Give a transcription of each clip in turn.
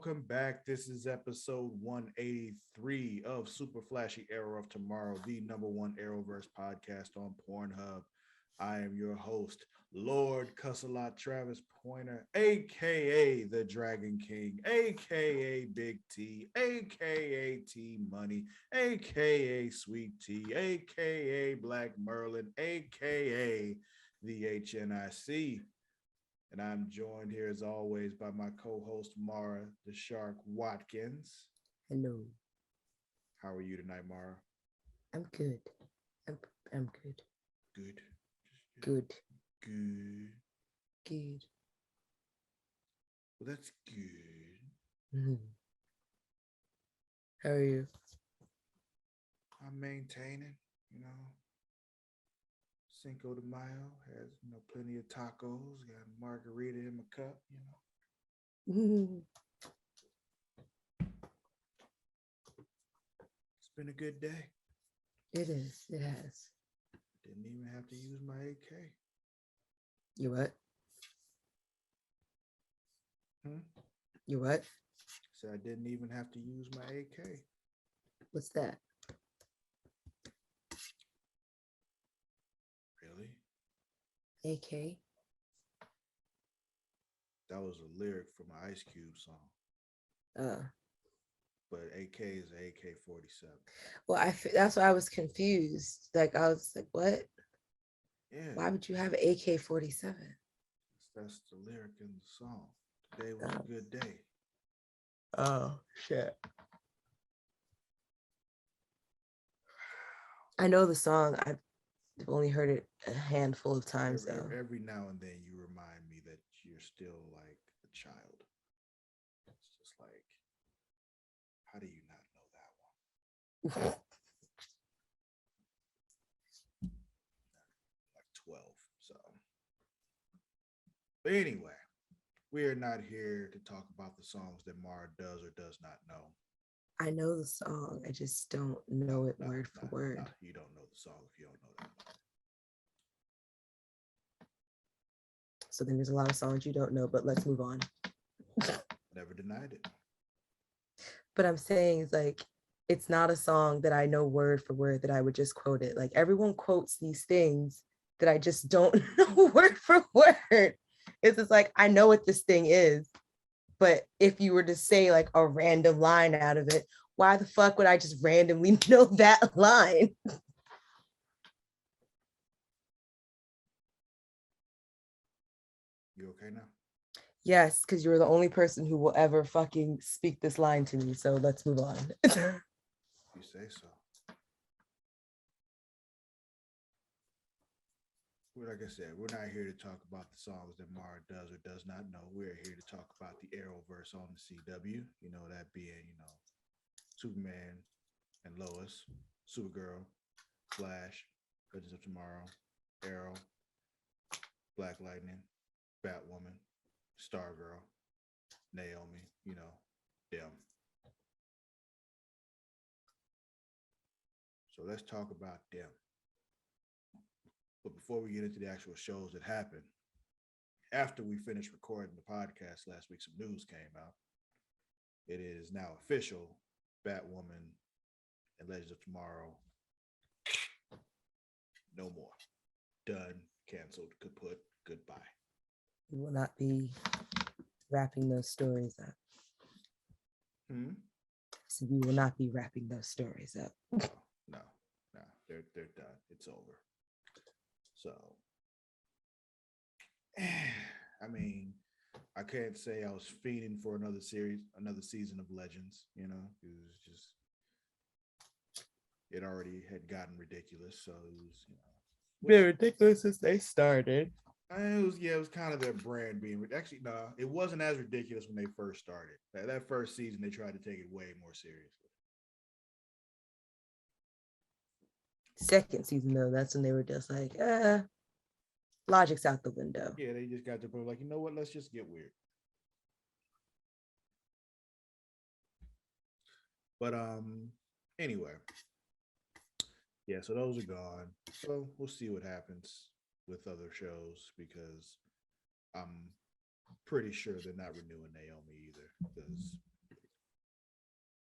welcome back. This is episode 183 of Super Flashy Arrow of Tomorrow, the number one Arrowverse podcast on Pornhub. I am your host, Lord Cussalott Travis Pointer, aka the Dragon King, aka Big T, aka T Money, aka Sweet T, aka Black Merlin, aka the HNIC. And I'm joined here as always by my co-host Mara the Shark Watkins. Hello. How are you tonight, Mara? I'm good. I'm good. Good. Good. Good. Good. Well, that's good. Mm-hmm. How are you? I'm maintaining, Cinco de Mayo has, plenty of tacos, got a margarita in my cup, It's been a good day. It is. It has. Didn't even have to use my AK. You what? Hmm? You what? So I didn't even have to use my AK. What's that? Really? AK? That was a lyric from an Ice Cube song. But AK is an AK-47. Well, that's why I was confused. Like, I was like, what? Yeah. Why would you have an AK-47? That's the lyric in the song. Today was a good day. Oh, shit. I know the song. I've only heard it a handful of times, though. Every now and then you remind me that you're still like a child. It's just like, how do you not know that one? Like 12. So, but anyway, we are not here to talk about the songs that Mara does or does not know. I know the song. I just don't know it word for word. No, you don't know the song if you don't know that. So then there's a lot of songs you don't know, but let's move on. Never denied it. But I'm saying it's not a song that I know word for word that I would just quote it. Like, everyone quotes these things that I just don't know word for word. It's just like, I know what this thing is. But if you were to say like a random line out of it, why the fuck would I just randomly know that line? You okay now? Yes, because you're the only person who will ever fucking speak this line to me. So let's move on. You say so. Well, like I said, we're not here to talk about the songs that Mara does or does not know. We're here to talk about the Arrowverse on the CW. That being, Superman and Lois, Supergirl, Flash, Legends of Tomorrow, Arrow, Black Lightning, Batwoman, Stargirl, Naomi, them. So let's talk about them. But before we get into the actual shows that happened, after we finished recording the podcast last week, some news came out. It is now official. Batwoman and Legends of Tomorrow, no more. Done, canceled, kaput, goodbye. We will not be wrapping those stories up. So we will not be wrapping those stories up. No. They're done. It's over. So, I mean, I can't say I was fiending for another season of Legends. It was just, it already had gotten ridiculous. So it was, been ridiculous since they started. It was kind of their brand being. Actually, no, it wasn't as ridiculous when they first started. That first season, they tried to take it way more seriously. Second season, though, that's when they were just like, logic's out the window. Yeah, they just got to the point like, you know what? Let's just get weird. But anyway, yeah. So those are gone. So we'll see what happens with other shows because I'm pretty sure they're not renewing Naomi either because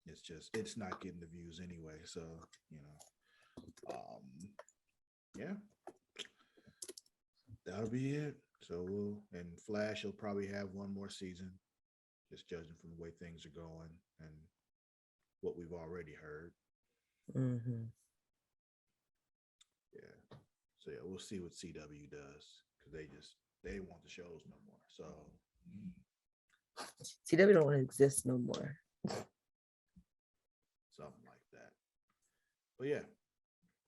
it's not getting the views anyway. So, you know, yeah, that'll be it. So and Flash will probably have one more season, just judging from the way things are going and what we've already heard. Mm-hmm. Yeah. So yeah, we'll see what CW does because they want the shows no more. So CW don't want to exist no more. something like that. But yeah,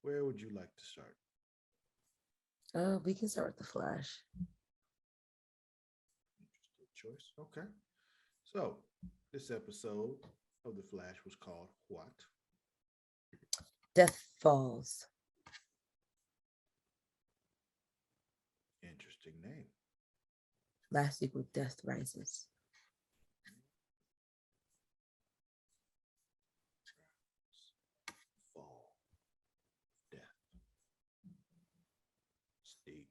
where would you like to start? We can start with the Flash. Interesting choice. Okay. So this episode of The Flash was called what? Death Falls. Interesting name. Last week with Death Rises. Fall. Death. Steve.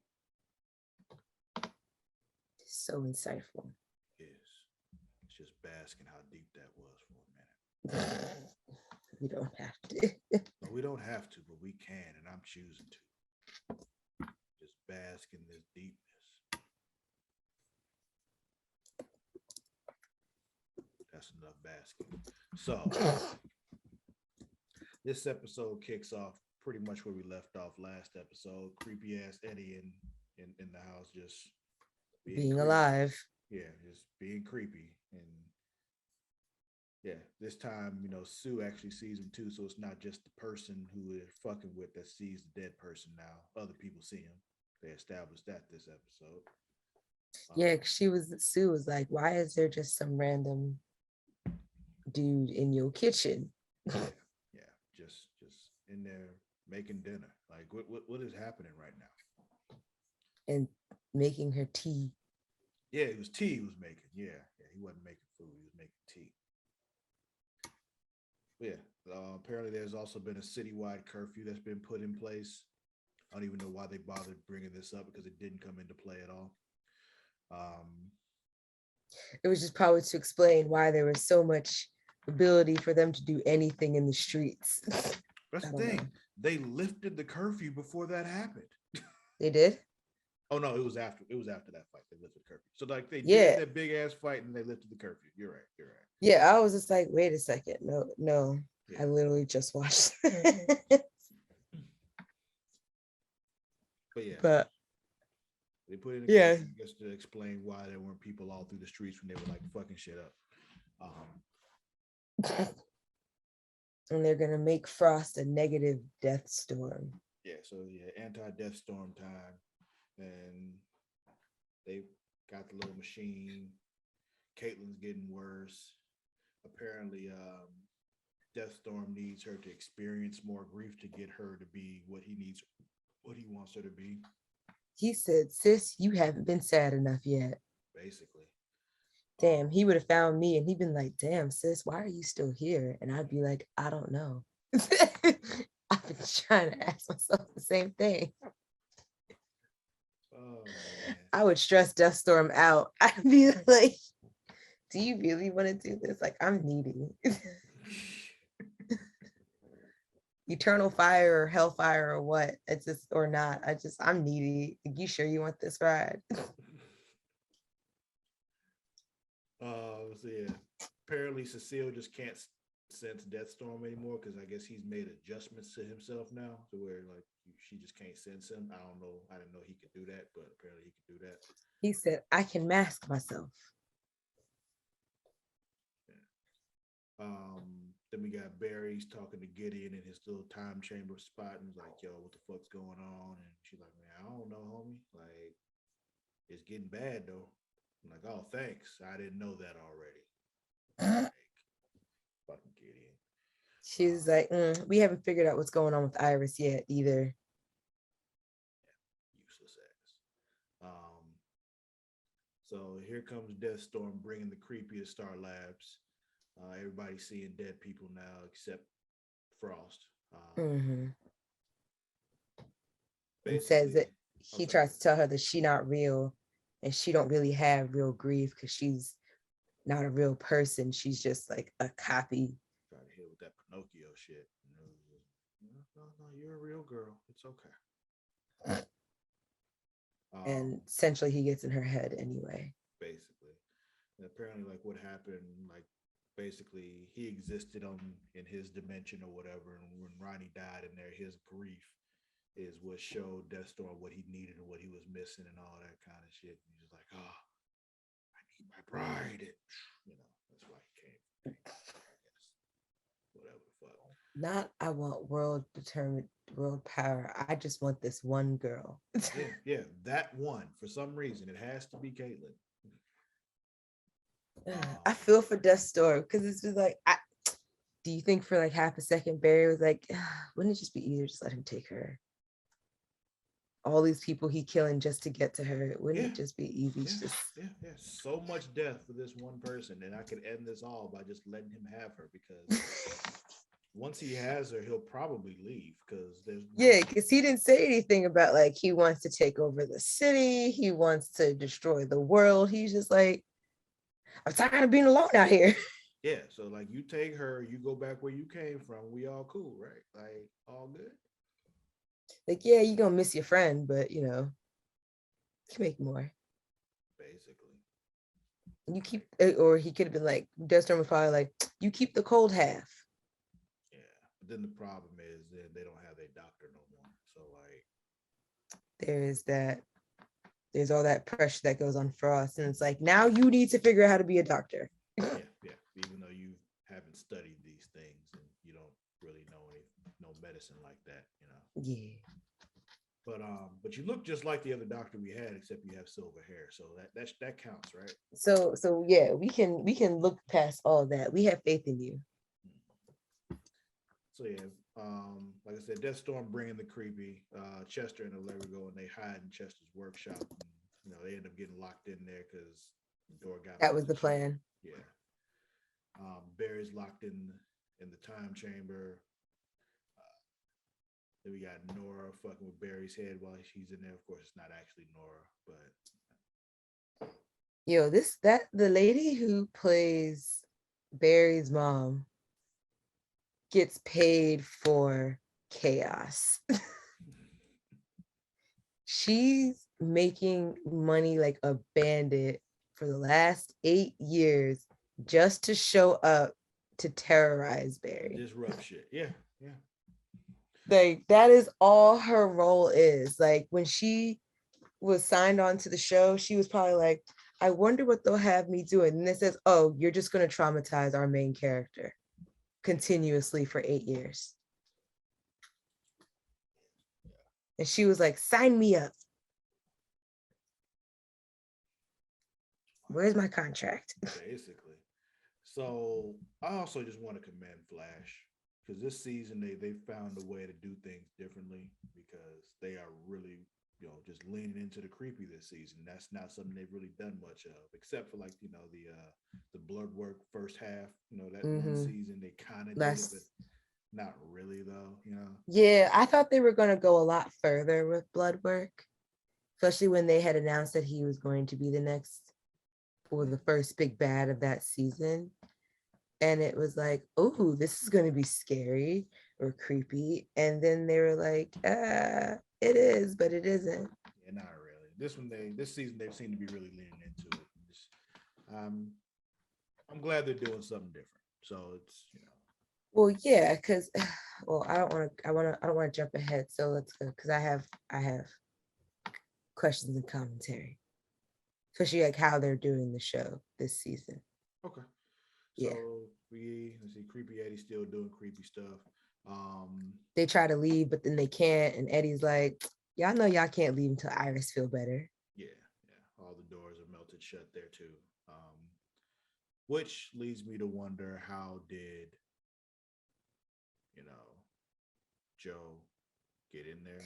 So insightful. Is. It's just basking how deep that was for a minute. We don't have to. Well, we don't have to, but we can, and I'm choosing to. Just bask in this deepness. That's enough basking. So this episode kicks off pretty much where we left off last episode. Creepy ass Eddie in the house just Being alive. Yeah, just being creepy. And yeah, this time, you know, Sue actually sees him too. So it's not just the person who they're fucking with that sees the dead person now. Other people see him. They established that this episode. Yeah, Sue was like, why is there just some random dude in your kitchen? Yeah, just in there making dinner. Like what is happening right now? And making her tea. Yeah, it was tea he was making. Yeah, he wasn't making food. He was making tea. Yeah, apparently there's also been a citywide curfew that's been put in place. I don't even know why they bothered bringing this up because it didn't come into play at all. It was just probably to explain why there was so much ability for them to do anything in the streets. That's the thing. They lifted the curfew before that happened. They did? Oh no, it was after that fight they lifted the curfew. So like they did that big ass fight and they lifted the curfew. You're right. Yeah, I was just like, wait a second. No. Yeah. I literally just watched. But they put in a curfew just to explain why there weren't people all through the streets when they were like fucking shit up. And they're gonna make Frost a negative death storm. Yeah, so anti-death storm time. And they got the little machine. Caitlin's getting worse. Apparently, Deathstorm needs her to experience more grief to get her to be what he wants her to be. He said, sis, you haven't been sad enough yet. Basically. Damn, he would have found me and he'd been like, damn, sis, why are you still here? And I'd be like, I don't know. I've been trying to ask myself the same thing. Oh, I would stress Deathstorm out. I'd be like, do you really want to do this? Like, I'm needy. Eternal fire or hellfire or what? It's just or not. I'm needy. You sure you want this ride? So yeah. Apparently Cecile just can't sense Deathstorm anymore because I guess he's made adjustments to himself now to where like she just can't sense him. I don't know. I didn't know he could do that, but apparently he could do that. He said, I can mask myself. Yeah. Then we got Barry's talking to Gideon in his little time chamber spot and he's like, yo, what the fuck's going on? And she's like, man, I don't know, homie. Like, it's getting bad though. I'm like, oh, thanks. I didn't know that already. Like, fucking Gideon. She's like, we haven't figured out what's going on with Iris yet either. Yeah, useless ass. So here comes Deathstorm bringing the creepiest Star Labs. Everybody's seeing dead people now except Frost. It says that he tries to tell her that she's not real and she don't really have real grief because she's not a real person. She's just like a copy Pinocchio shit. And it was just, no, you're a real girl. It's okay. And essentially he gets in her head anyway. Basically. And apparently, like what happened, like basically he existed in his dimension or whatever, and when Ronnie died in there, his grief is what showed Deathstorm what he needed and what he was missing and all that kind of shit. And he's just like, oh, I need my bride. And, that's why he came. I guess. Whatever the fuck. Not I want world power. I just want this one girl. yeah, that one. For some reason, it has to be Caitlin. I feel for Deathstorm because it's just like, do you think for like half a second Barry was like, wouldn't it just be easier to just let him take her? All these people he killing just to get to her, wouldn't it just be easy? Yeah. So much death for this one person, and I could end this all by just letting him have her, because once he has her, he'll probably leave because because he didn't say anything about like he wants to take over the city, he wants to destroy the world. He's just like, I'm tired of being alone out here. Yeah, so like you take her, you go back where you came from. We all cool, right? Like all good. Like, yeah, you're gonna miss your friend, but you can make more. Basically. You keep, or he could have been like, Deathstorm was probably like, you keep the cold half. Yeah, but then the problem is then they don't have their doctor no more. So like, there's all that pressure that goes on Frost, and it's like, now you need to figure out how to be a doctor. yeah. Even though you haven't studied these things and you don't really know no medicine like that, Yeah. But you look just like the other doctor we had, except you have silver hair, so that counts, right? So yeah, we can look past all that. We have faith in you. So yeah, like I said, Deathstorm bringing the creepy. Chester and Allegra go and they hide in Chester's workshop. And, they end up getting locked in there because the door got. That was the plan. Yeah. Barry's locked in the time chamber. Then we got Nora fucking with Barry's head while she's in there. Of course, it's not actually Nora, but the lady who plays Barry's mom gets paid for chaos. She's making money like a bandit for the last 8 years just to show up to terrorize Barry. Disrupt shit. Yeah. Like, that is all her role is. Like, when she was signed on to the show, she was probably like, I wonder what they'll have me do. And then it says, oh, you're just going to traumatize our main character continuously for 8 years. And she was like, sign me up. Where's my contract? Basically. So I also just want to commend Flash, because this season they found a way to do things differently, because they are really just leaning into the creepy this season. That's not something they've really done much of, except for like the blood work first half. That one season they kind of did it, but not really though. Yeah, I thought they were going to go a lot further with blood work, especially when they had announced that he was going to be the first big bad of that season. And it was like, oh, this is going to be scary or creepy. And then they were like, it is, but it isn't. Yeah, not really. This season they seem to be really leaning into it. I'm glad they're doing something different. So it's Well, yeah, because I don't want to jump ahead. So let's go, because I have questions and commentary, especially like how they're doing the show this season. Okay. Yeah. So let's see, Creepy Eddie's still doing creepy stuff. They try to leave, but then they can't, and Eddie's like, y'all know y'all can't leave until Iris feel better. Yeah. All the doors are melted shut there too. Which leads me to wonder, how did Joe get in there?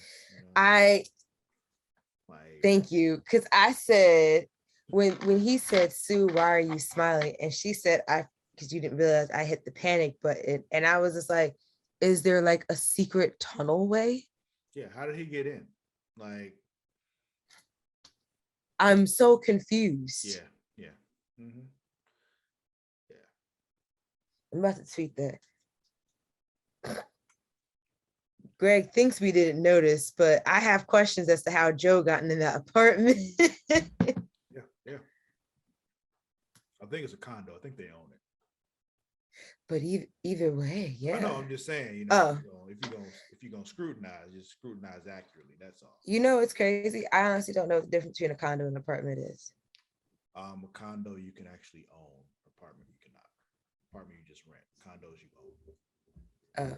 Thank you, because I said when he said, Sue, why are you smiling? And she said, because you didn't realize I hit the panic button. And I was just like, is there like a secret tunnel way? Yeah, how did he get in? Like, I'm so confused. Yeah. Mm-hmm. Yeah. I'm about to tweet that. Greg thinks we didn't notice, but I have questions as to how Joe got into that apartment. Yeah. I think it's a condo. I think they own it. But either way, I know. yeah. I'm just saying, Oh, if you're gonna scrutinize, just scrutinize accurately. That's all. it's crazy. I honestly don't know what the difference between a condo and an apartment is. A condo you can actually own. Apartment you cannot. Apartment you just rent. Condos you own. Oh,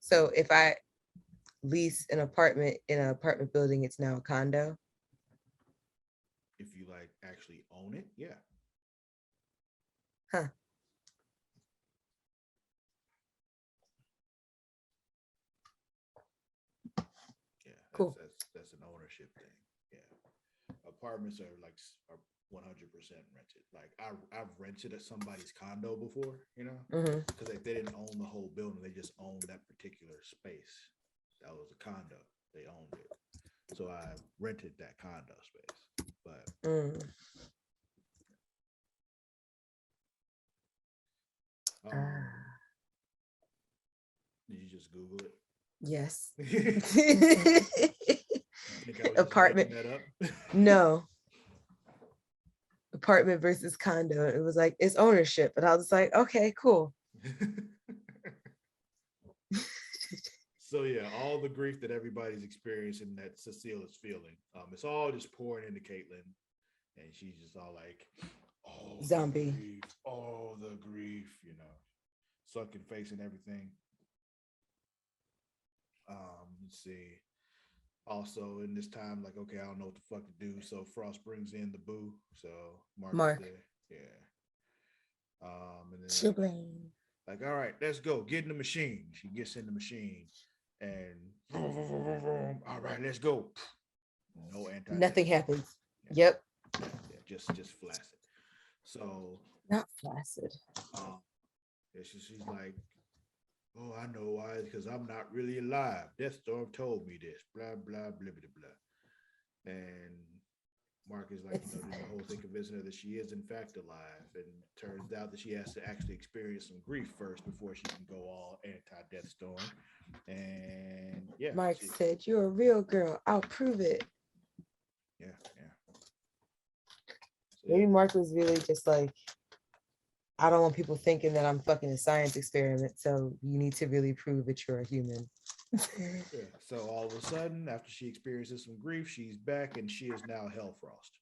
so if I lease an apartment in an apartment building, it's now a condo. If you like actually own it, yeah. Huh. Yeah, Cool. that's an ownership thing. Yeah, apartments are 100% rented. Like I've rented at somebody's condo before, because they didn't own the whole building; they just owned that particular space. That was a condo; they owned it. So I rented that condo space. But did you just Google it? Yes. Think I was Apartment. just making that up? No. Apartment versus condo. It was like it's ownership, but I was like, okay, cool. So yeah, all the grief that everybody's experiencing that Cecile is feeling, it's all just pouring into Caitlin, and she's just all like, "Oh, zombie, the grief," sunken face and everything. Let's see. Also, in this time, like, okay, I don't know what the fuck to do. So Frost brings in the boo. So Mark. Is there. Yeah. And then like, all right, let's go. Get in the machine. She gets in the machine, and all right, let's go. No anti. Nothing happens. Yeah. Yep. Yeah, just flaccid. So not flaccid. She's like, oh, I know why. Because I'm not really alive. Deathstorm told me this. Blah blah blah blah blah. And Mark is like, doing the whole thing, convincing her that she is in fact alive. And it turns out that she has to actually experience some grief first before she can go all anti-Deathstorm. And yeah, Mark said, "You're a real girl. I'll prove it." Yeah. So, maybe Mark was really just like, I don't want people thinking that I'm fucking a science experiment. So you need to really prove that you're a human. Yeah. So all of a sudden, after she experiences some grief, she's back and she is now Hellfrost.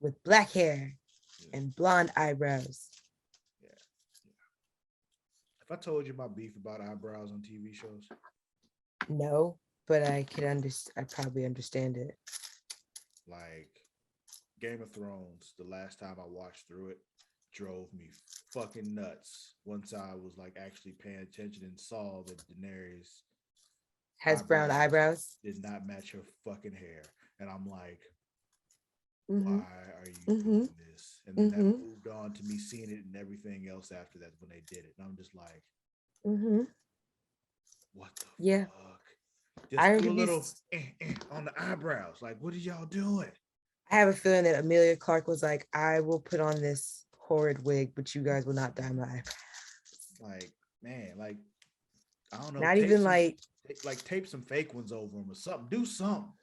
With black hair and blonde eyebrows. Yeah. If I told you my beef about eyebrows on TV shows? No, but I could understand. I probably understand it. Like Game of Thrones, the last time I watched through it, drove me fucking nuts once I was like actually paying attention and saw that Daenerys has brown eyebrows, did not match her fucking hair. And I'm like, why are you doing this? And then that moved on to me seeing it and everything else after that when they did it. And I'm just like, what the fuck? Just I do a little on the eyebrows. Like, what are y'all doing? I have a feeling that Amelia Clark was like, I will put on this horrid wig, but you guys will not dye my eyebrows. Like, man, like, I don't know. Not even like tape some fake ones over them or something. Do something.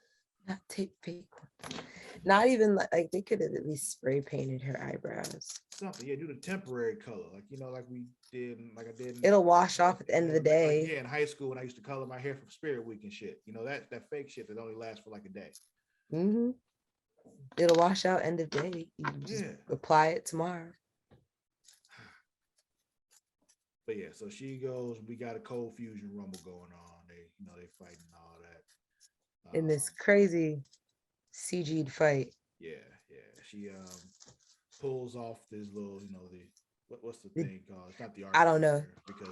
Not tape fake ones. Not even like they could have at least spray painted her eyebrows. Something, yeah. Do the temporary color, like like we did, like I did. It'll wash off at the end of the day. Like, yeah, in high school when I used to color my hair for Spirit Week and shit. That fake shit that only lasts for like a day. It'll wash out end of day. You just apply it tomorrow. But yeah, so she goes. We got a cold fusion rumble going on. They fighting all that in this crazy CG'd fight. Yeah. She pulls off this little, what's the thing called? It's not the arc. I don't know.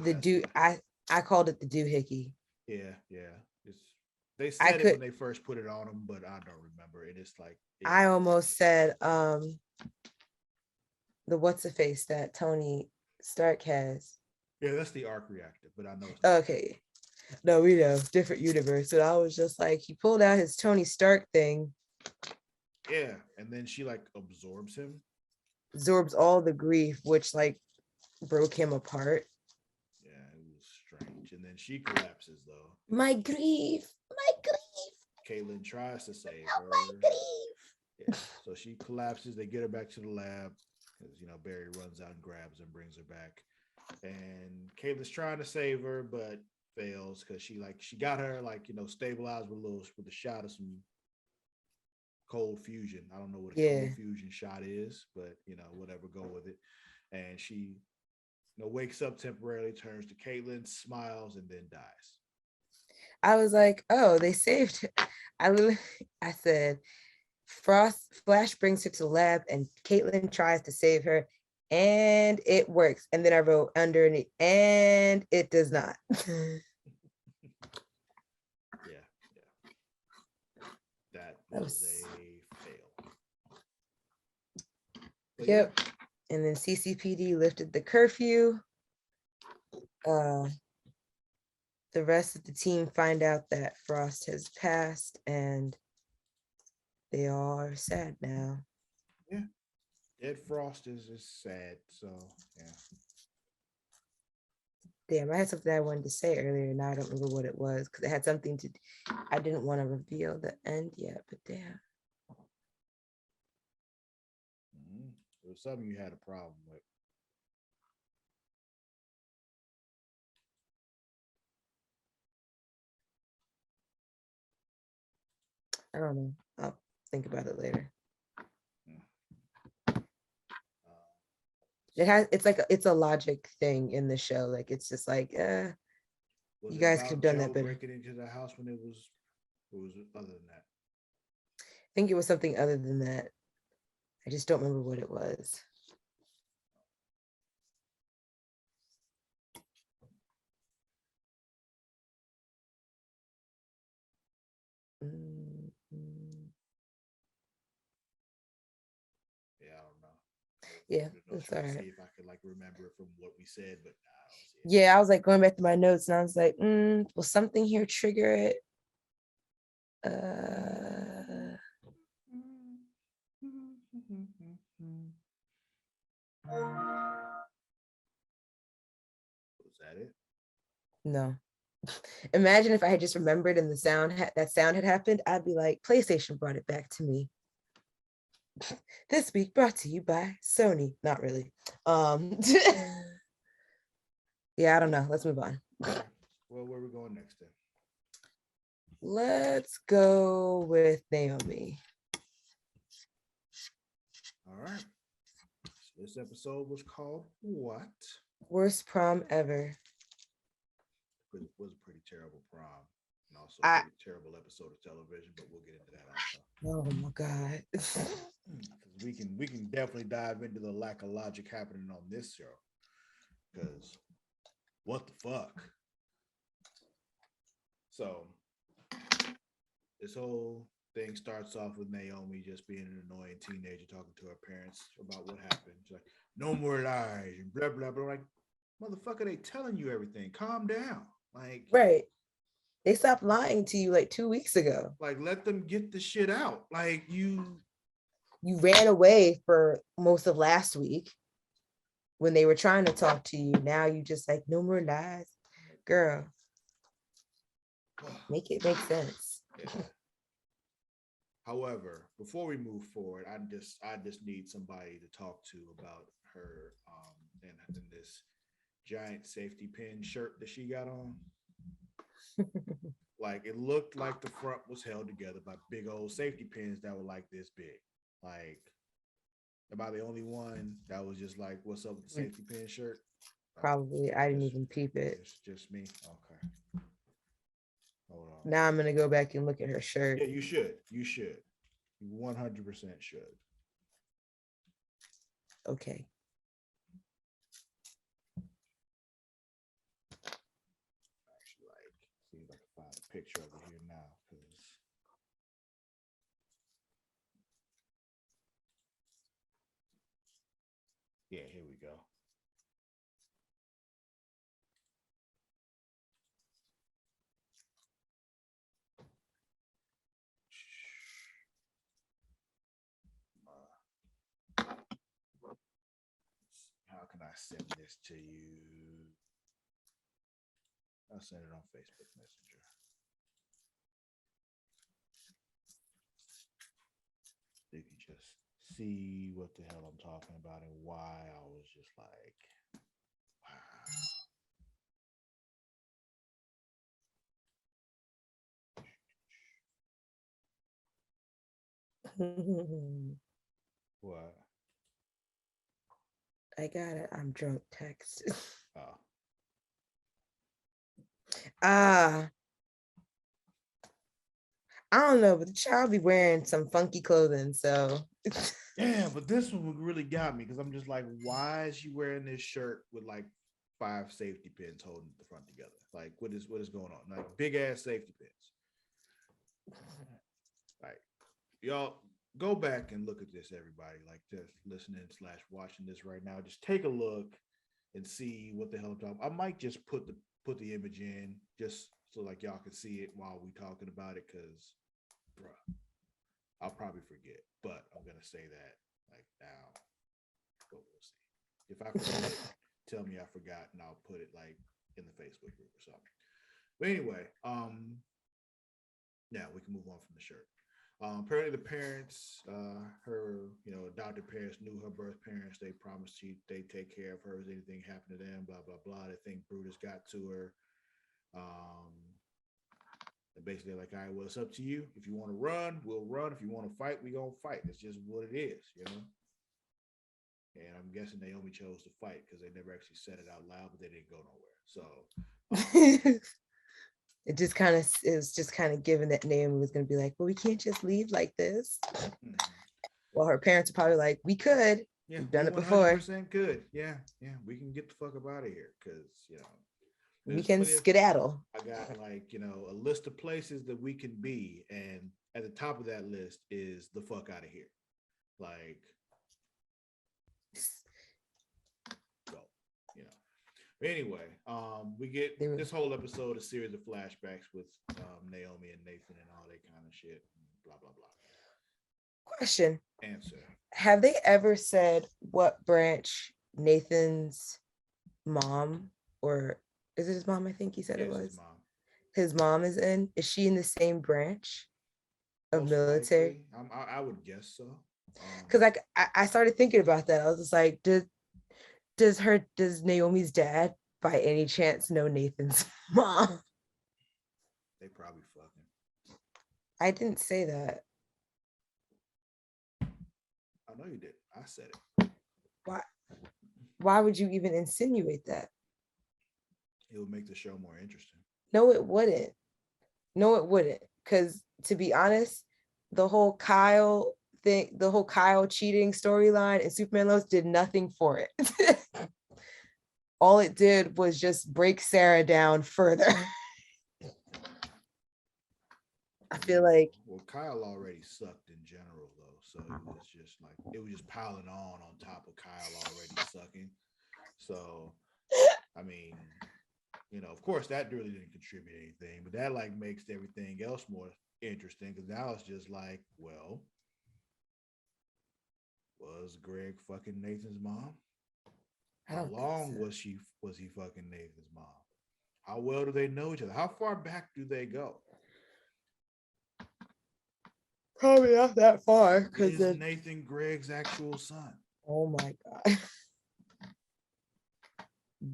The do I called it the doohickey. Yeah. They said it when they first put it on them, but I don't remember. It is like I almost said the what's the face that Tony Stark has. Yeah, that's the arc reactor, but I know. Okay. No, we know, different universe. So I was just like, he pulled out his Tony Stark thing. Yeah, and then she like absorbs him. Absorbs all the grief, which like broke him apart. strange. And then she collapses though. My grief. Caitlin tries to save Oh, her. my grief. Yeah. So she collapses. They get her back to the lab because Barry runs out and grabs her and brings her back. And Caitlin's trying to save her, but fails because she got her stabilized with a shot of some cold fusion. I don't know what a cold fusion shot is, but whatever, go with it. And she wakes up temporarily, turns to Caitlin, smiles, and then dies. I was like, oh, they saved her. I said, Flash brings her to the lab and Caitlin tries to save her and it works. And then I wrote underneath, and it does not. Yeah. That was a fail. But yep. Yeah. And then CCPD lifted the curfew. The rest of the team find out that Frost has passed and they are sad now. Yeah. Ed Frost is sad, so yeah. Damn, I had something I wanted to say earlier. Now I don't remember what it was because it had something to. I didn't want to reveal the end yet, but damn. It was something you had a problem with. I don't know. I'll think about it later. It's a logic thing in the show. Like it's just like, you guys could have done that better. Breaking into the house when it was other than that? I think it was something other than that. I just don't remember what it was. Yeah, I don't know. Yeah, that's all right. See if I could remember it from what we said, but I don't see it. Yeah, I was going back to my notes and I was like, will something here trigger it? Was that it? No. Imagine if I had just remembered and that sound had happened, I'd be like, PlayStation brought it back to me. This week brought to you by Sony. Not really. Yeah, I don't know. Let's move on. Well, where are we going next then? Let's go with Naomi. All right. So this episode was called what? Worst prom ever. It was a pretty terrible prom. And also a pretty terrible episode of television, but we'll get into that also. Oh my God. we can definitely dive into the lack of logic happening on this show. Because what the fuck? So this whole thing starts off with Naomi just being an annoying teenager talking to her parents about what happened. She's like, no more lies and blah blah blah. Like, motherfucker, they telling you everything. Calm down. Like, right. They stopped lying to you 2 weeks ago. Like, let them get the shit out. Like, you ran away for most of last week when they were trying to talk to you. Now you just no more lies. Girl, make it make sense. Yeah. However, before we move forward, I just need somebody to talk to about her and this giant safety pin shirt that she got on. It looked like the front was held together by big old safety pins that were this big. Am I the only one that was just what's up with the safety pin shirt? Probably. I didn't even peep it. It's just me. Okay. Hold on. Now I'm gonna go back and look at her shirt. Yeah, you should. You 100% should. Okay. Actually, see if I can find a picture of it here now, because yeah, here we go. How can I send this to you? I'll send it on Facebook Messenger. You can just see what the hell I'm talking about and why I was just like, wow. What? I got it. I'm drunk text. Oh. I don't know, but the child be wearing some funky clothing, so Yeah, but this one really got me because I'm just like, why is she wearing this shirt with like 5 safety pins holding the front together? Like, what is going on? Like big ass safety pins. Like, y'all go back and look at this, everybody. Like, just listening / watching this right now. Just take a look and see what the hell I'm talking. I might just put the image in just so like y'all can see it while we talking about it, because, bruh, I'll probably forget, but I'm gonna say that like now. But we'll see. If I forget, tell me I forgot, and I'll put it like in the Facebook group or something. But anyway, yeah, we can move on from the shirt. Apparently, the parents, her, adopted parents knew her birth parents. They promised they take care of her if anything happened to them. Blah blah blah. They think Brutus got to her. And basically, like, all right, well, it's up to you. If you want to run, we'll run. If you want to fight, we gonna fight. It's just what it is, And I'm guessing Naomi chose to fight because they never actually said it out loud, but they didn't go nowhere. So it was just kind of given that Naomi was going to be like, well, we can't just leave like this. Well, her parents are probably like, we could. Yeah, we've done it before. 100% could. Yeah, we can get the fuck up out of here because we can skedaddle. I got like a list of places that we can be, and at the top of that list is the fuck out of here. Like, go, Anyway, we get this whole episode a series of flashbacks with Naomi and Nathan and all that kind of shit. Blah blah blah. Question. Answer. Have they ever said what branch Nathan's mom, or is it his mom? I think he said it was. His mom is in. Is she in the same branch of Most military? I would guess so. Because I started thinking about that. I was just like, does Naomi's dad by any chance know Nathan's mom? They probably fucking. I didn't say that. I know you did. I said it. Why would you even insinuate that? It would make the show more interesting. No, it wouldn't. Because to be honest, the whole Kyle cheating storyline and Superman Lois did nothing for it. All it did was just break Sarah down further. I feel like Kyle already sucked in general though, so it was just piling on top of Kyle already sucking. So I mean, of course that really didn't contribute anything, but that like makes everything else more interesting because now it's just like, well, was Greg fucking Nathan's mom? How long was he fucking Nathan's mom? How well do they know each other? How far back do they go? Probably not that far. Because Nathan Greg's actual son. Oh my god.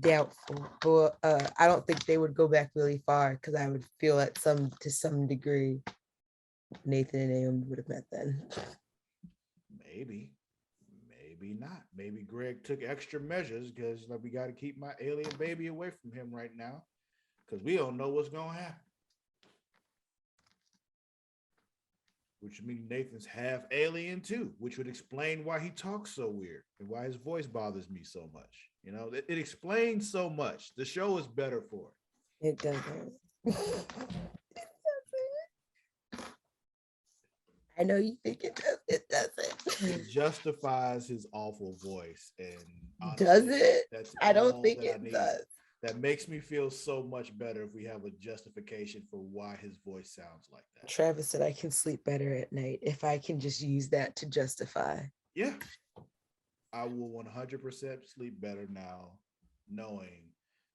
Doubtful. But I don't think they would go back really far because I would feel to some degree Nathan and Naomi would have met then. Maybe not. Maybe Greg took extra measures because we got to keep my alien baby away from him right now because we don't know what's gonna happen. Which means Nathan's half alien too, which would explain why he talks so weird and why his voice bothers me so much. It explains so much. The show is better for it. It doesn't. I know you think it does. It doesn't. It justifies his awful voice, and honestly, does it? That's I don't think it does. That makes me feel so much better if we have a justification for why his voice sounds like that. Travis said I can sleep better at night if I can just use that to justify. Yeah. I will 100% sleep better now, knowing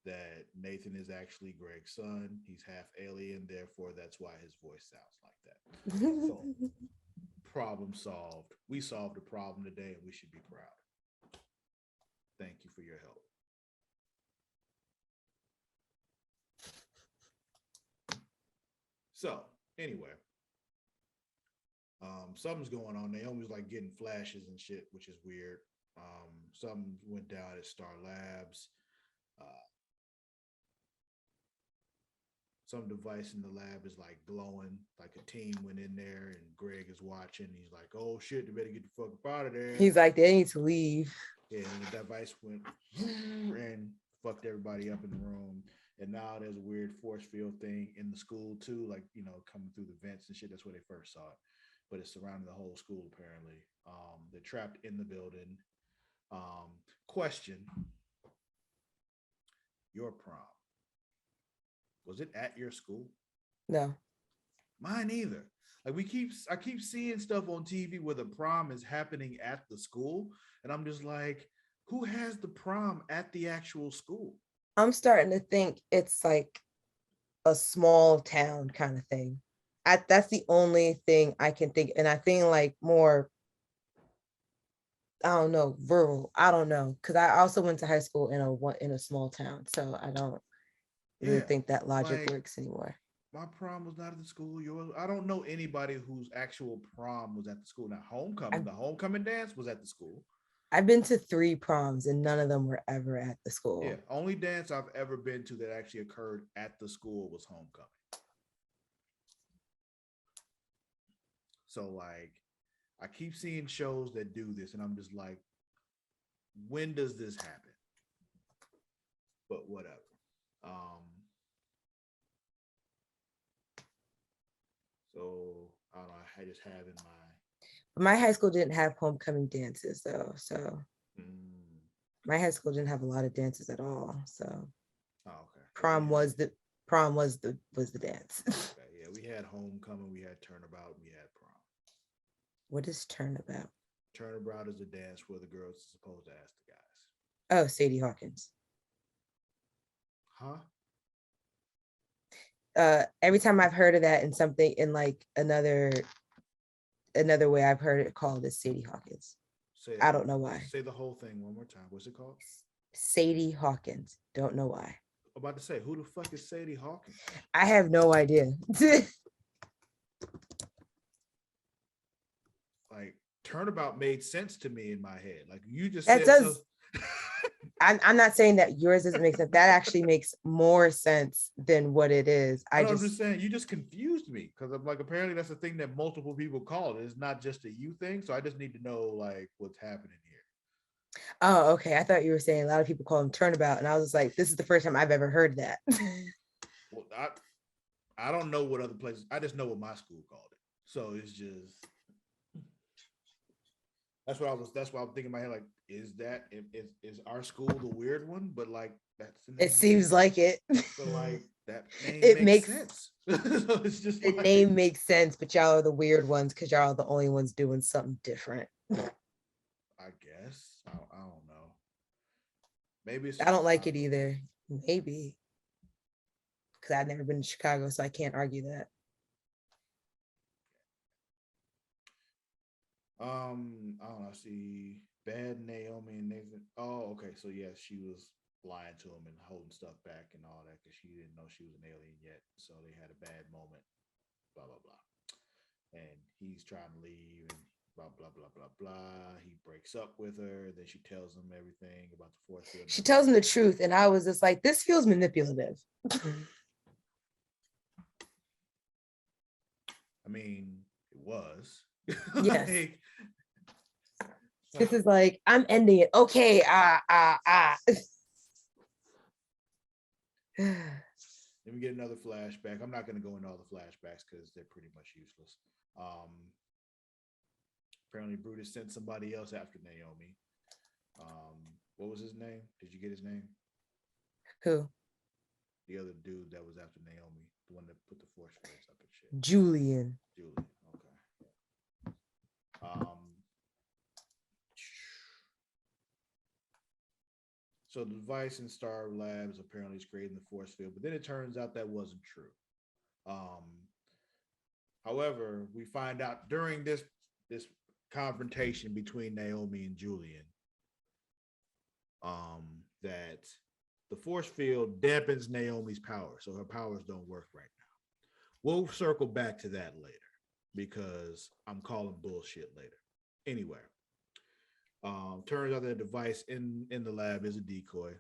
that Nathan is actually Greg's son. He's half alien, therefore that's why his voice sounds like that. So, problem solved. We solved a problem today, and we should be proud. Thank you for your help. So, anyway, something's going on. Naomi's like getting flashes and shit, which is weird. Something went down at Star Labs. Some device in the lab is like glowing, like a team went in there and Greg is watching. He's like, oh shit, they better get the fuck up out of there. He's like, they need to leave. Yeah, and the device went and fucked everybody up in the room. And now there's a weird force field thing in the school too, like, you know, coming through the vents and shit. That's where they first saw it. But it's surrounding the whole school apparently. They're trapped in the building. Question. Your prom. Was it at your school? No. Mine either. Like I keep seeing stuff on TV where the prom is happening at the school, and I'm just like, who has the prom at the actual school? I'm starting to think it's like a small town kind of thing. That's the only thing I can think, and I think like more, I don't know, rural. I don't know, because I also went to high school in a small town, so I don't really think that logic works anymore. My prom was not at the school. I don't know anybody whose actual prom was at the school. Now, the homecoming dance was at the school. I've been to 3 proms and none of them were ever at the school. Yeah, only dance I've ever been to that actually occurred at the school was homecoming. So like, I keep seeing shows that do this, and I'm just like, when does this happen? But whatever. So I don't know. I just have in my high school didn't have homecoming dances though, so my high school didn't have a lot of dances at all. So okay. Prom was the dance. Okay, yeah, we had homecoming, we had turnabout, and we had prom. What is turnabout? Turnabout is a dance where the girls are supposed to ask the guys. Oh, Sadie Hawkins. Huh? Every time I've heard of that in something in like another way I've heard it called is Sadie Hawkins. I don't know why. Say the whole thing one more time. What's it called? Sadie Hawkins. Don't know why. I'm about to say, who the fuck is Sadie Hawkins? I have no idea. Like, turnabout made sense to me in my head. Like, you just that said does. I'm not saying that yours doesn't make sense. That actually makes more sense than what it is. I'm just saying you just confused me because I'm like, apparently that's a thing that multiple people call it. It's not just a you thing. So I just need to know like what's happening here. Oh, okay. I thought you were saying a lot of people call them turnabout, and I was like, this is the first time I've ever heard that. Well, I don't know what other places. I just know what my school called it. So it's just. That's why I'm thinking in my head, like, is our school the weird one? But like that's the name. It seems like it. So like that name makes sense. So it's just the name makes sense, but y'all are the weird ones because y'all are the only ones doing something different. I guess. I don't know. Maybe I don't like it either. Maybe. Because I've never been to Chicago, so I can't argue that. I don't know. See, Bad Naomi and Nathan. Oh, okay. So yeah, she was lying to him and holding stuff back and all that because she didn't know she was an alien yet. So they had a bad moment. Blah blah blah. And he's trying to leave and blah blah blah blah blah. He breaks up with her. Then she tells him everything about the force field. She tells him the truth, and I was just like, this feels manipulative. I mean, it was. Yes. Like, this is like, I'm ending it. Okay. Let me get another flashback. I'm not going to go into all the flashbacks because they're pretty much useless. Apparently, Brutus sent somebody else after Naomi. What was his name? Did you get his name? Who? The other dude that was after Naomi, the one that put the force fields up and shit. Julian. Okay. So the device in Star Labs apparently is creating the force field, but then it turns out that wasn't true. Um, However, we find out during this confrontation between Naomi and Julian, that the force field dampens Naomi's power, so her powers don't work right now. We'll circle back to that later because I'm calling bullshit later. Anyway, turns out that device in the lab is a decoy.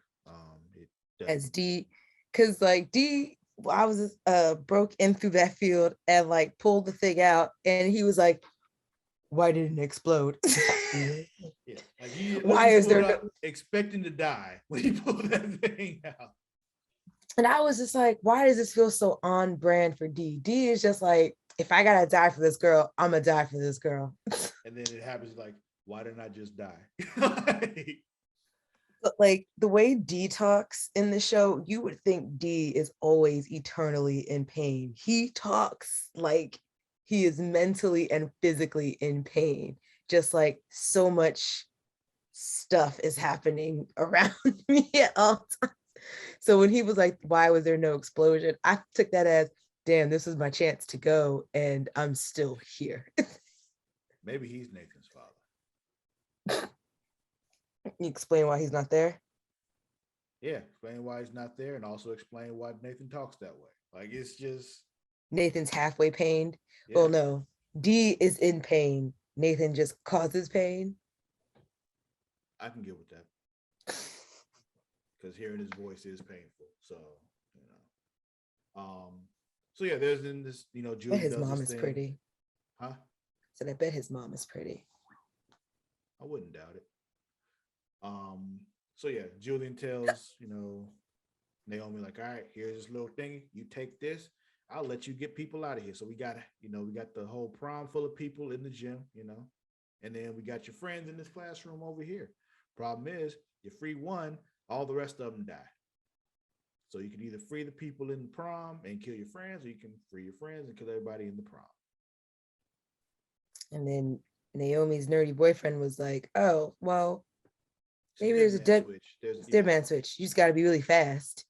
As D, because like D, I was broke in through that field and like pulled the thing out, and he was like, "Why didn't it explode? Yeah, like he Why is there no?" expecting to die when he pulled that thing out? And I was just like, "Why does this feel so on brand for D? D is just like, if I gotta die for this girl, I'm gonna die for this girl." And then it happens like, why didn't I just die? But like the way D talks in the show, you would think D is always eternally in pain. He talks like he is mentally and physically in pain, just like so much stuff is happening around me at all times. So when he was like, "Why was there no explosion?" I took that as, damn, this is my chance to go, and I'm still here. Maybe he's Nathan's father. You explain why he's not there? Yeah, explain why he's not there, and also explain why Nathan talks that way. Like it's just Nathan's halfway pained. yeah. Well, no, D is in pain. Nathan just causes pain. I can get with that because hearing his voice is painful. So you so yeah, there's in this, But Julie his does mom this is thing. pretty. Huh? So I bet his mom is pretty. I wouldn't doubt it. So yeah, Julian tells, Naomi, like, all right, here's this little thing. You take this, I'll let you get people out of here. So we got, we got the whole prom full of people in the gym, and then we got your friends in this classroom over here. Problem is, you free one, all the rest of them die. So you can either free the people in the prom and kill your friends, or you can free your friends and kill everybody in the prom. And then Naomi's nerdy boyfriend was like, "Oh, well, maybe there's a dead man switch. You just got to be really fast."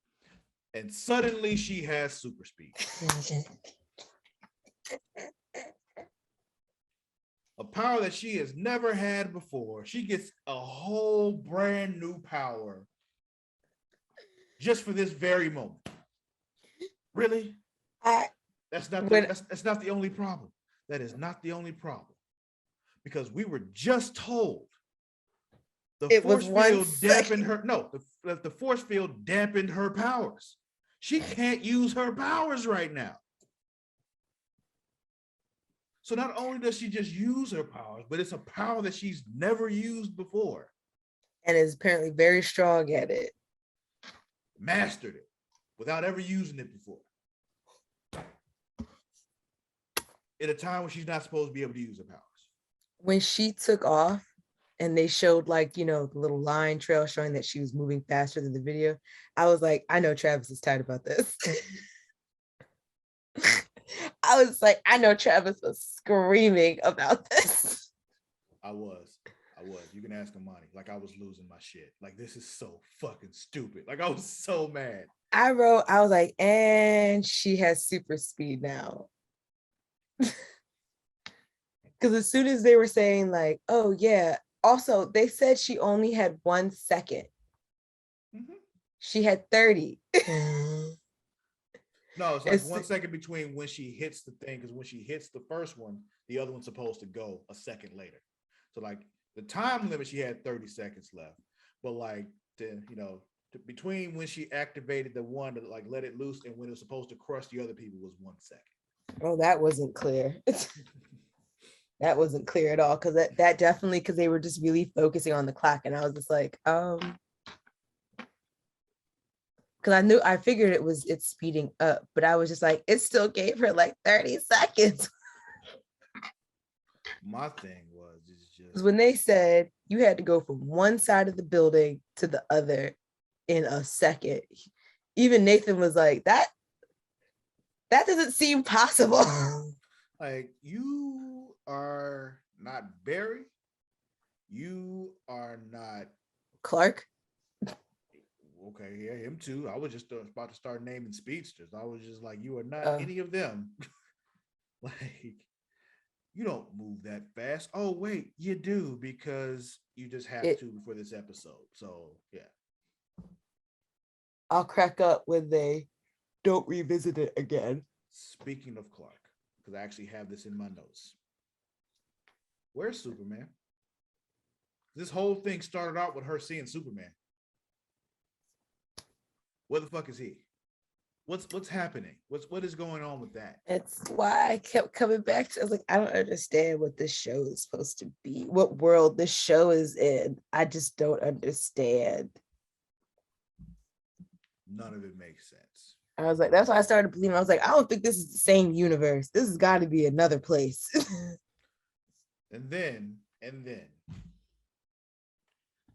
And suddenly she has super speed. A power that she has never had before. She gets a whole brand new power just for this very moment. Really? That's not the only problem. That is not the only problem. Because we were just told the force field dampened her. No, the force field dampened her powers. She can't use her powers right now. So not only does she just use her powers, but it's a power that she's never used before. And is apparently very strong at it. Mastered it without ever using it before. At a time when she's not supposed to be able to use her powers. When she took off and they showed like, the little line trail showing that she was moving faster than the video, I was like, I know Travis is tight about this. I was like, I know Travis was screaming about this. I was. You can ask Amani. Like, I was losing my shit. Like, this is so fucking stupid. Like, I was so mad. I was like, and she has super speed now. Because as soon as they were saying like, oh yeah, also they said she only had 1 second. Mm-hmm. She had 30. No, it's like 1 second between when she hits the thing, because when she hits the first one, the other one's supposed to go a second later. So like the time limit, she had 30 seconds left. But like between when she activated the one to like let it loose and when it was supposed to crush the other people was 1 second. Oh, that wasn't clear. That wasn't clear at all, because that definitely, because they were just really focusing on the clock, and I was just like, because I figured it's speeding up, but I was just like, it still gave her like 30 seconds. My thing was just when they said you had to go from one side of the building to the other in a second, even Nathan was like, that doesn't seem possible. Like, you are not Barry. You are not Clark. Okay, yeah, him too. I was just about to start naming speedsters. I was just like, you are not Uh, any of them. Like, you don't move that fast. Oh, wait, you do because you just have it to before this episode. So, yeah. I'll crack up when they don't revisit it again. Speaking of Clark, because I actually have this in my notes. Where's Superman? This whole thing started out with her seeing Superman. Where the fuck is he? What's happening? What is going on with that? It's why I kept coming back to. I was like, I don't understand what this show is supposed to be, what world this show is in. I just don't understand. None of it makes sense. I was like, that's why I started believing. I was like, I don't think this is the same universe. This has got to be another place. and then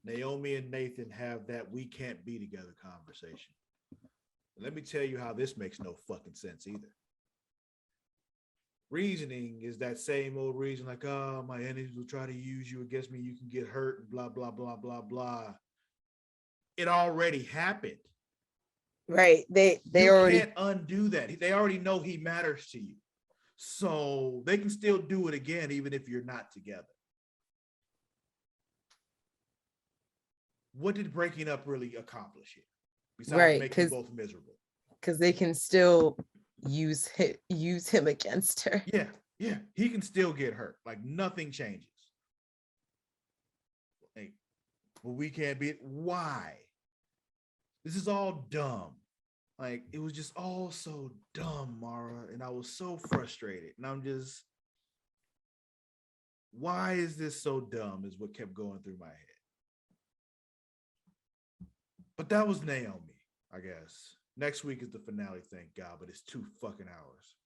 Naomi and Nathan have that we can't be together conversation. Let me tell you how this makes no fucking sense either. Reasoning is that same old reason, like, oh, my enemies will try to use you against me, you can get hurt, and blah, blah, blah, blah, blah. It already happened. Right. They you already can't undo that. They already know he matters to you. So they can still do it again, even if you're not together. What did breaking up really accomplish here? Besides right making you both miserable. Because they can still use him against her. Yeah. He can still get hurt. Like nothing changes. Like, well, we can't be. Why? This is all dumb. Like, it was just all so dumb, Mara. And I was so frustrated. And I'm just, why is this so dumb? Is what kept going through my head. But that was Naomi, I guess. Next week is the finale, thank God, but it's 2 fucking hours.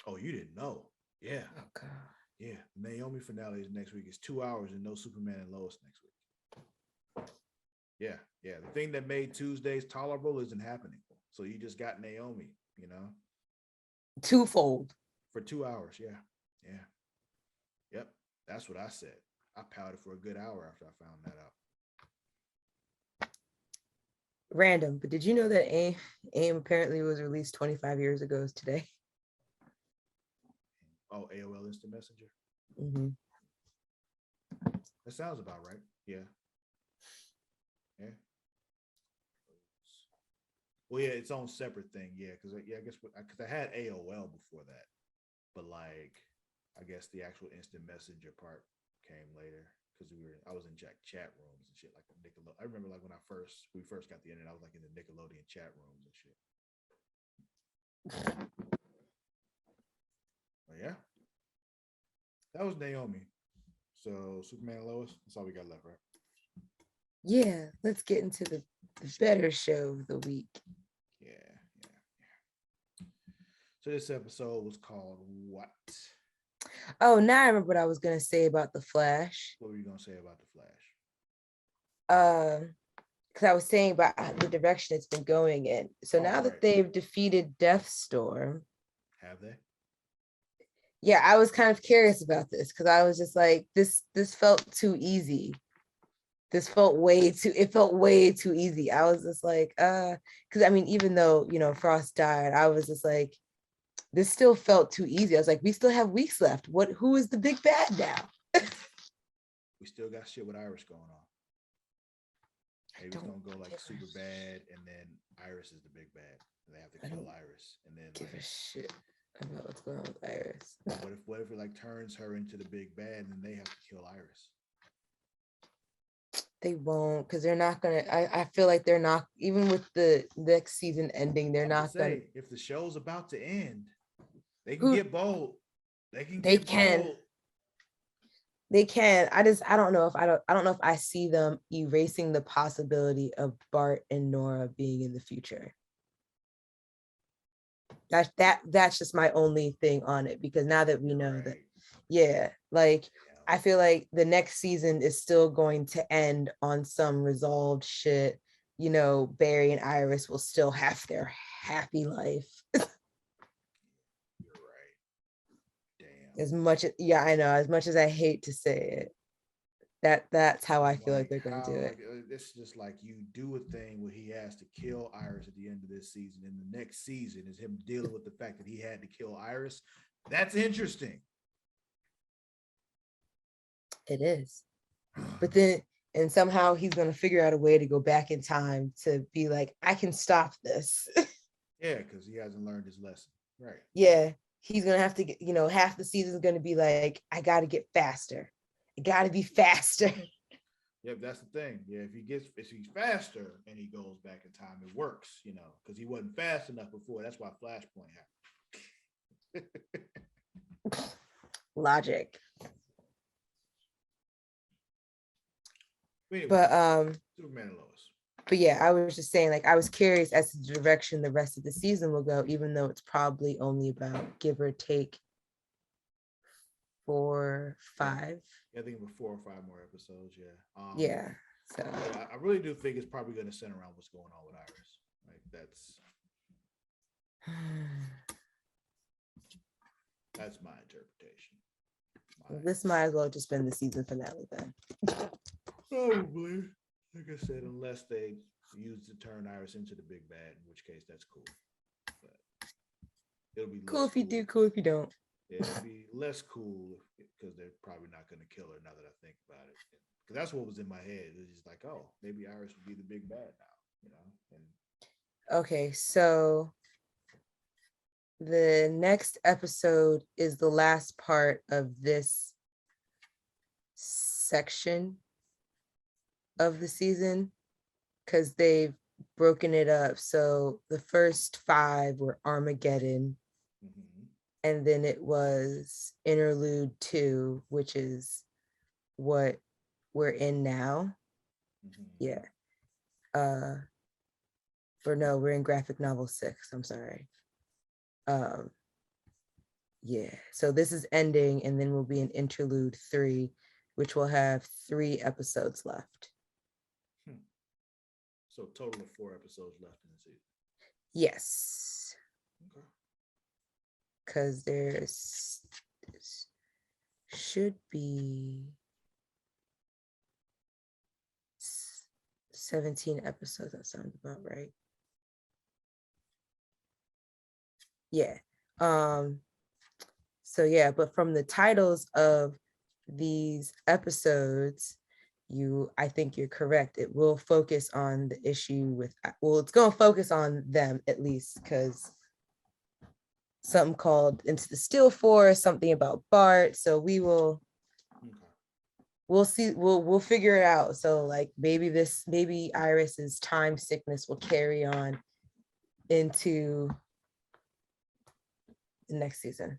Oh, you didn't know? Yeah. Oh God. Yeah. Naomi finale is next week. It's 2 hours and no Superman and Lois next week. Yeah. The thing that made Tuesdays tolerable isn't happening. So you just got Naomi, Twofold. For 2 hours. Yeah. Yep. That's what I said. I pouted for a good hour after I found that out. Random, but did you know that AIM apparently was released 25 years ago today? Oh, AOL Instant Messenger? Mm-hmm. That sounds about right. Yeah. Well, yeah, its own separate thing. Yeah, because I guess because I had AOL before that, but like I guess the actual instant messenger part came later because I was in chat rooms and shit like Nickelodeon. I remember like when we first got the internet, I was like in the Nickelodeon chat rooms and shit. But yeah, that was Naomi. So Superman and Lois, that's all we got left, right? Yeah, let's get into the better show of the week. Yeah. So this episode was called what? Oh, now I remember what I was gonna say about the Flash. What were you gonna say about the Flash? Because I was saying about the direction it's been going in. So now that they've defeated Deathstorm. Have they? Yeah, I was kind of curious about this because I was just like, this felt too easy. This felt way too easy. I was just like, because I mean, even though, Frost died, I was just like, this still felt too easy. I was like, we still have weeks left. Who is the big bad now? We still got shit with Iris going on. Maybe it's gonna go like super bad, and then Iris is the big bad. And they have to kill Iris, and then give a shit about what's going on with Iris. What if it like turns her into the big bad, and then they have to kill Iris? They won't, because they're not gonna. I feel like they're not, even with the next season ending, they're not gonna. If the show's about to end, they can get bold. They can get bold. They can. I don't know if I see them erasing the possibility of Bart and Nora being in the future. That's just my only thing on it, because now that we know that, yeah, like I feel like the next season is still going to end on some resolved shit. Barry and Iris will still have their happy life. You're right. Damn. As much as I hate to say it. That's how I feel like Like they're gonna do how it. like it's just like you do a thing where he has to kill Iris at the end of this season, and the next season is him dealing with the fact that he had to kill Iris. That's interesting. It is. But then and somehow he's gonna figure out a way to go back in time to be like, I can stop this. Yeah, because he hasn't learned his lesson. Right. Yeah. He's gonna have to get, half the season's gonna be like, I gotta get faster. I gotta be faster. Yep, that's the thing. Yeah, if he's faster and he goes back in time, it works, because he wasn't fast enough before. That's why Flashpoint happened. Logic. Anyway, But Superman and Lois. But yeah, I was just saying, like, I was curious as to the direction the rest of the season will go, even though it's probably only about give or take 4, 5. Yeah, I think about 4 or 5 more episodes. Yeah. Yeah. So yeah, I really do think it's probably going to center around what's going on with Iris. Like that's my interpretation. This might as well just been the season finale then. Probably. Like I said, unless they use to turn Iris into the big bad, in which case that's cool. But it'll be cool if you do, cool if you don't. Yeah, it'll be less cool because they're probably not going to kill her now that I think about it. Because that's what was in my head. It's just like, oh, maybe Iris would be the big bad now, And okay, so the next episode is the last part of this section of the season because they've broken it up. So the first 5 were Armageddon, and then it was Interlude 2, which is what we're in now. Yeah. We're in graphic novel 6. I'm sorry. Yeah. So this is ending, and then we'll be in Interlude 3, which will have 3 episodes left. So total of 4 episodes left in the season. Yes. Okay. Because there's should be 17 episodes. That sounds about right. Yeah. So yeah, but from the titles of these episodes, I think you're correct. It will focus on the issue with, it's going to focus on them at least, because something called Into the Steel Force, something about Bart. So we'll see, we'll figure it out. So like maybe Iris's time sickness will carry on into the next season.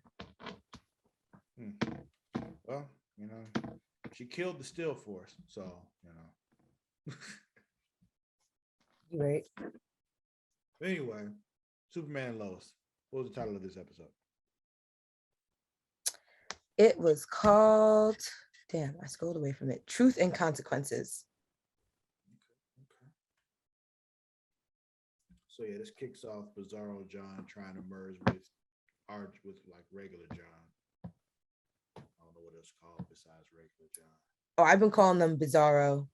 Well, she killed the Steel Force, so You're right. Anyway, Superman and Lois. What was the title of this episode? It was called, damn, I scrolled away from it. Truth and Consequences. Okay. So yeah, this kicks off Bizarro John trying to merge with like regular John. I don't know what it's called besides regular John. Oh, I've been calling them Bizarro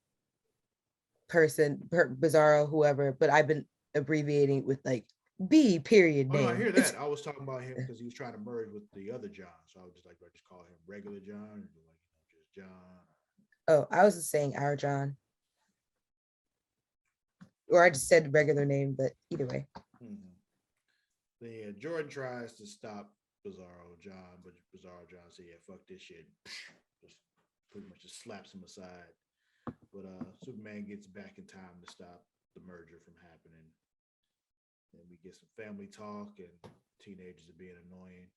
Bizarro whoever, but I've been abbreviating with like B period name. No, I hear that. I was talking about him because he was trying to merge with the other John. So I was just like, I just call him regular John, or like just John. Oh, I was just saying our John. Or I just said regular name, but either way. So yeah, Jordan tries to stop Bizarro John, but Bizarro John said, yeah, fuck this shit. Just pretty much just slaps him aside. But Superman gets back in time to stop the merger from happening. And we get some family talk, and teenagers are being annoying.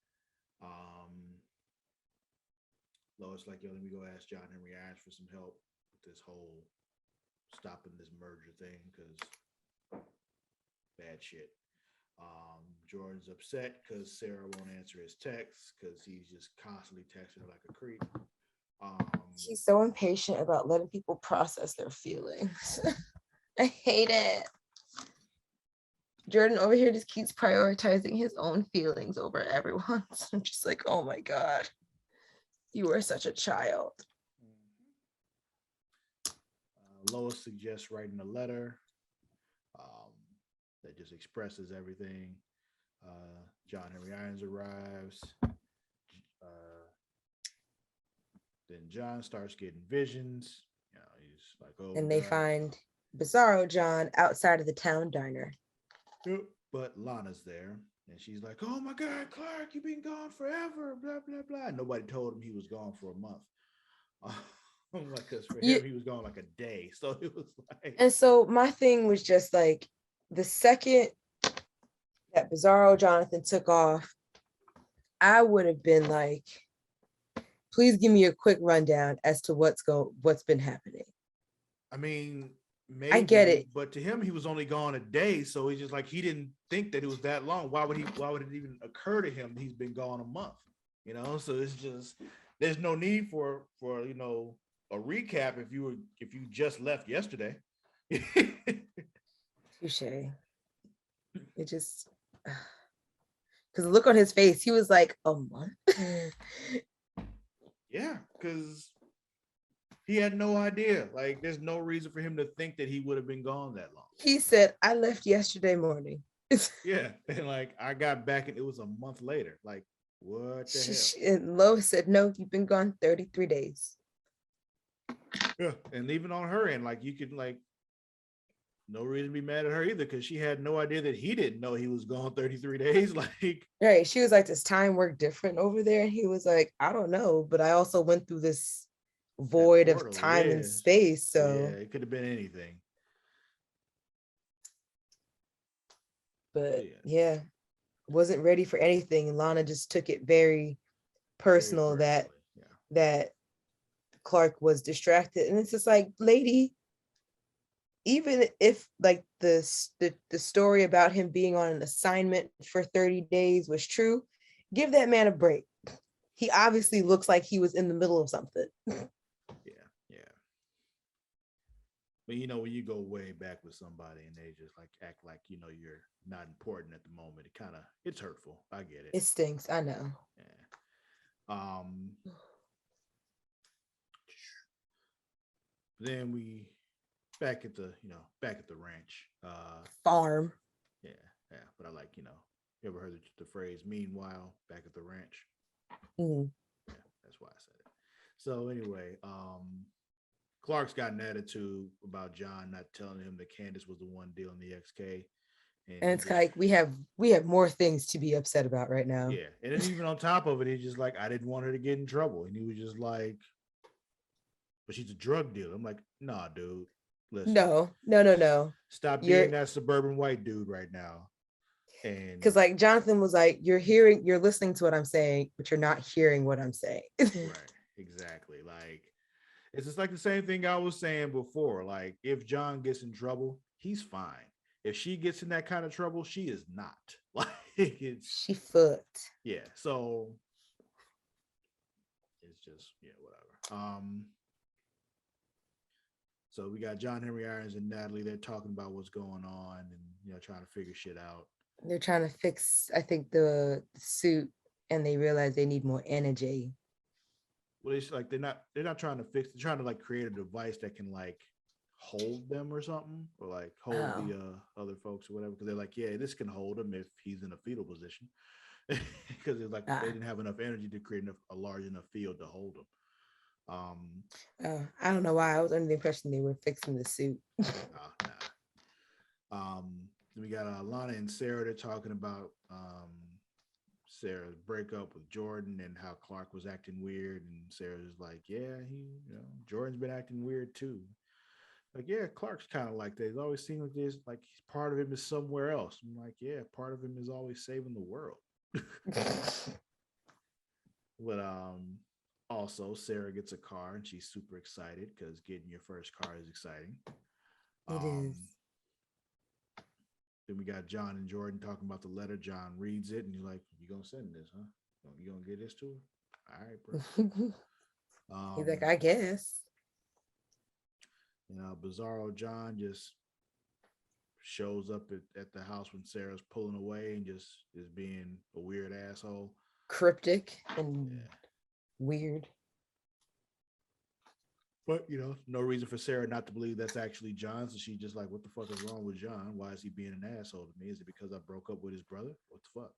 Lois like, yo, let me go ask John Henry Irons for some help with this whole stopping this merger thing, because bad shit. Jordan's upset because Sarah won't answer his texts because he's just constantly texting her like a creep. He's so impatient about letting people process their feelings. I hate it. Jordan over here just keeps prioritizing his own feelings over everyone's. I'm just like, oh my God, you are such a child. Lois suggests writing a letter um, that just expresses everything. John Henry Irons arrives. Then John starts getting visions. He's like, "Oh, we And they got." find Bizarro John outside of the town diner. Yep. But Lana's there, and she's like, "Oh my God, Clark, you've been gone forever." Blah blah blah. Nobody told him he was gone for a month. Like, because for You, him, he was gone like a day. So it was like, and so my thing was just like the second that Bizarro Jonathan took off, I would have been like, please give me a quick rundown as to what's been happening. I mean, I get maybe, it. but to him, he was only gone a day, so he's just like he didn't think that it was that long. Why would he? Why would it even occur to him he's been gone a month? So it's just there's no need for a recap if you just left yesterday. Touche. It just because the look on his face, he was like, a month. Yeah, because he had no idea. Like, there's no reason for him to think that he would have been gone that long. He said, I left yesterday morning. Yeah, and like I got back and it was a month later. Like, what the hell? And Lois said, no, you've been gone 33 days. Yeah, and even on her end, like you could like no reason to be mad at her either because she had no idea that he didn't know he was gone 33 days. Like, right, she was like, does time work different over there? And he was like, I don't know, but I also went through this void of portal, time and yeah. space, Yeah, so it could have been anything. but Yeah, yeah, wasn't ready for anything. Lana just took it very very personal that personally. Yeah. that Clark was distracted, and it's just like, lady, even if like the story about him being on an assignment for 30 days was true, give that man a break. He obviously looks like he was in the middle of something. Yeah, yeah. But when you go way back with somebody and they just like act like you're not important at the moment, it's hurtful. I get it. It stinks, I know. Yeah. Then we back at the ranch. Farm. Yeah, yeah. But I like you ever heard the phrase "meanwhile" back at the ranch? Mhm. Yeah, that's why I said it. So anyway, Clark's got an attitude about John not telling him that Candace was the one dealing the XK, and And he it's just like we have more things to be upset about right now. yeah, and then even on top of it, he's just like, I didn't want her to get in trouble, and he was just like, but she's a drug dealer. I'm like, nah, dude, listen, No. stop You're being that suburban white dude right now, and because like Jonathan was like, you're listening to what I'm saying, but you're not hearing what I'm saying. right, exactly, like. It's just like the same thing I was saying before. Like, if John gets in trouble, he's fine. If she gets in that kind of trouble, she is not. Like, it's She foot. yeah. So it's just whatever. So we got John Henry Irons and Natalie. They're talking about what's going on and trying to figure shit out. They're trying to fix, I think, the suit, and they realize they need more energy. Well, it's like they're not trying to fix. They're trying to like create a device that can like hold them or something, or like hold Oh. the other folks or whatever. Because they're like, yeah, this can hold him if he's in a fetal position. Because it's like they didn't have enough energy to create a large enough field to hold him. I don't know why. I was under the impression they were fixing the suit. Nah. Then we got Lana and Sarah. They're talking about Sarah's breakup with Jordan and how Clark was acting weird. And Sarah's like, yeah, Jordan's been acting weird too. Like, yeah, Clark's kind of like that. He's always seemed like this, like part of him is somewhere else. I'm like, yeah, part of him is always saving the world. But also Sarah gets a car and she's super excited because getting your first car is exciting. It is. Then we got John and Jordan talking about the letter. John reads it and he's like, "You gonna send this, huh? You gonna get this to her? All right, bro." He's like, I guess. Bizarro John just shows up at the house when Sarah's pulling away and just is being a weird asshole. Cryptic and weird. But no reason for Sarah not to believe that's actually John. So she's just like, what the fuck is wrong with John? Why is he being an asshole to me? Is it because I broke up with his brother? What the fuck?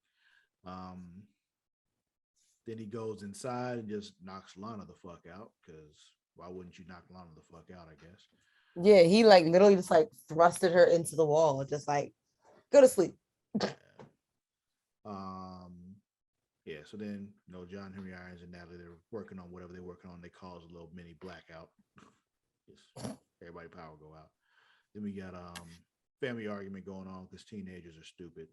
Then he goes inside and just knocks Lana the fuck out, because why wouldn't you knock Lana the fuck out, I guess? Yeah, he like literally just like thrusted her into the wall, just like, go to sleep. Yeah, so then John Henry Irons and Natalie, they're working on whatever they're working on. They cause a little mini blackout. Just everybody power go out. Then we got family argument going on because teenagers are stupid.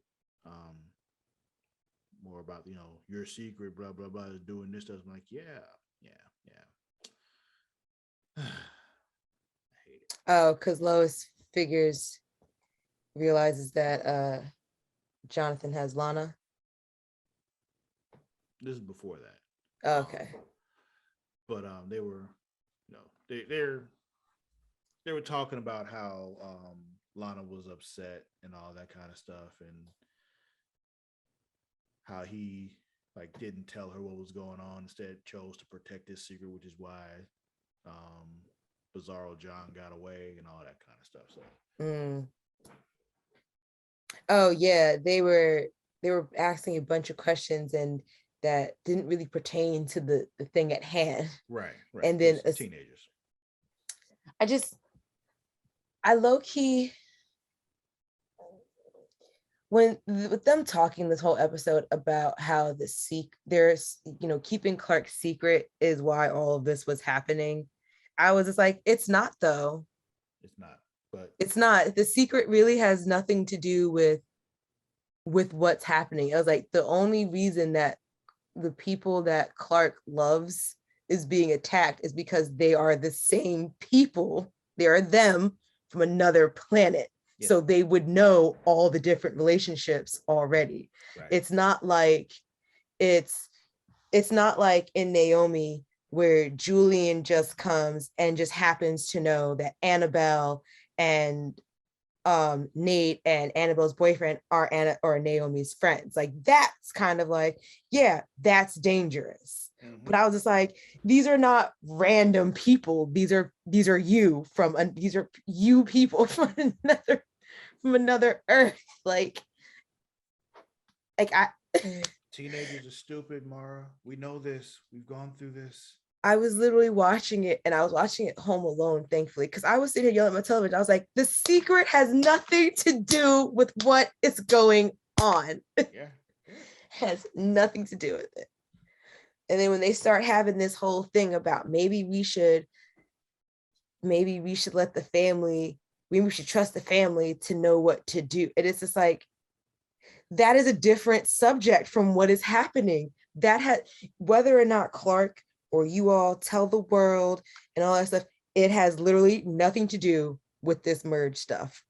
More about your secret, blah blah blah, is doing this stuff. I'm like, yeah. I hate it. Oh, because Lois realizes that Jonathan has Lana. This is before that. Okay. But they were, they were talking about how Lana was upset and all that kind of stuff, and how he like didn't tell her what was going on, instead chose to protect his secret, which is why Bizarro John got away and all that kind of stuff. So oh yeah, they were asking a bunch of questions and that didn't really pertain to the thing at hand. Right. And then teenagers. I low-key, when with them talking this whole episode about how there's keeping Clark's secret is why all of this was happening, I was just like, it's not though. It's not. But it's not. The secret really has nothing to do with what's happening. I was like, the only reason that the people that Clark loves is being attacked is because they are the same people. They are them from another planet. Yeah. So they would know all the different relationships already. Right. It's not like in Naomi where Julian just comes and just happens to know that Annabelle and Nate and Annabelle's boyfriend are Naomi's friends. Like, that's kind of like, yeah, that's dangerous. Mm-hmm. But I was just like, these are not random people. These are you people from another Earth. Like I teenagers are stupid, Mara. We know this. We've gone through this. I was literally watching it, and I was watching it home alone, thankfully, because I was sitting here yelling at my television. I was like, the secret has nothing to do with what is going on. Yeah. Has nothing to do with it. And then when they start having this whole thing about maybe we should let the family, we should trust the family to know what to do. And it's just like, that is a different subject from what is happening. Whether or not Clark or you all tell the world and all that stuff, it has literally nothing to do with this merge stuff.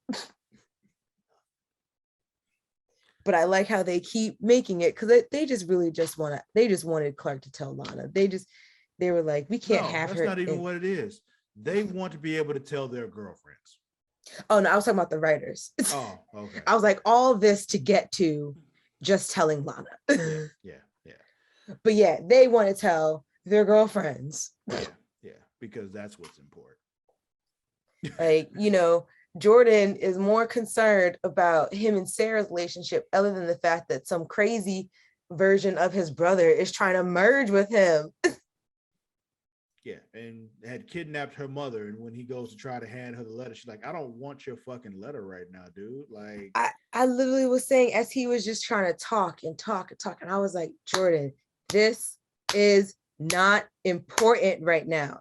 But I like how they keep making it, because they just wanted Clark to tell Lana. They were like, we can't have her. That's not even what it is. They want to be able to tell their girlfriends. Oh no, I was talking about the writers. Oh, okay. I was like, all this to get to just telling Lana. Yeah. But yeah, they want to tell their girlfriends. Yeah, because that's what's important. Like, Jordan is more concerned about him and Sarah's relationship, other than the fact that some crazy version of his brother is trying to merge with him. Yeah, and had kidnapped her mother, and when he goes to try to hand her the letter, she's like, I don't want your fucking letter right now, dude. Like, I literally was saying, as he was just trying to talk, and I was like, Jordan, this is not important right now.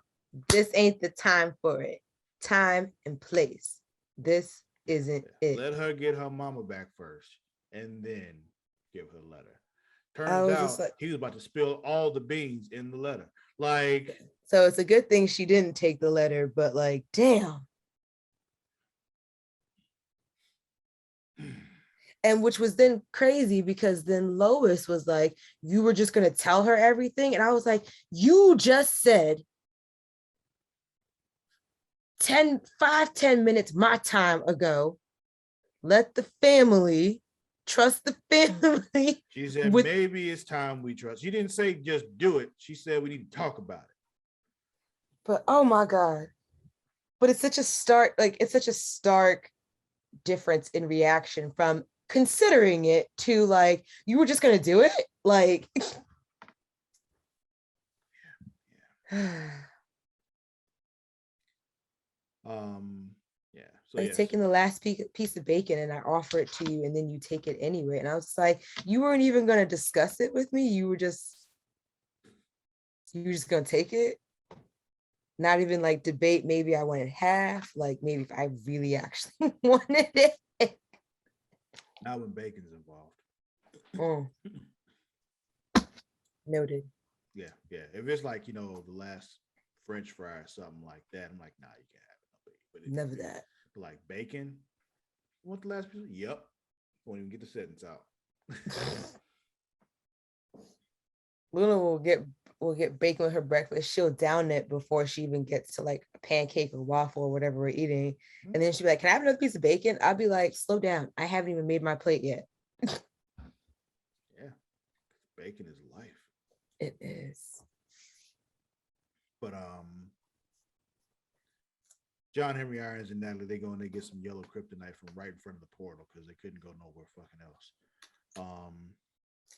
This ain't the time for it. Time and place. This isn't it. Let her get her mama back first, and then give her the letter. Turns out he was about to spill all the beans in the letter. Like, so it's a good thing she didn't take the letter, but like, damn. And which was then crazy, because then Lois was like, you were just going to tell her everything. And I was like, you just said 10 minutes my time ago, let the family trust the family. She said, maybe it's time we trust. She didn't say just do it. She said we need to talk about it. But oh my God. But it's such a stark difference in reaction from considering it to like, you were just gonna do it? Like yeah. So like yes. taking the last piece of bacon and I offer it to you and then you take it anyway. And I was like, you weren't even gonna discuss it with me. You were just gonna take it. Not even like debate. Maybe I wanted half. Like maybe if I really actually wanted it. Not when bacon's involved. Noted. Yeah. If it's like, the last French fry or something like that, I'm like, nah, you can't have it. But Never that. Like bacon, you want the last piece? Yep. Won't even get the sentence out. Luna will get bacon with her breakfast. She'll down it before she even gets to like a pancake or waffle or whatever we're eating. And then she'll be like, can I have another piece of bacon? I'll be like, slow down. I haven't even made my plate yet. Yeah. Bacon is life. It is. But John Henry Irons and Natalie, they go and they get some yellow kryptonite from right in front of the portal because they couldn't go nowhere fucking else.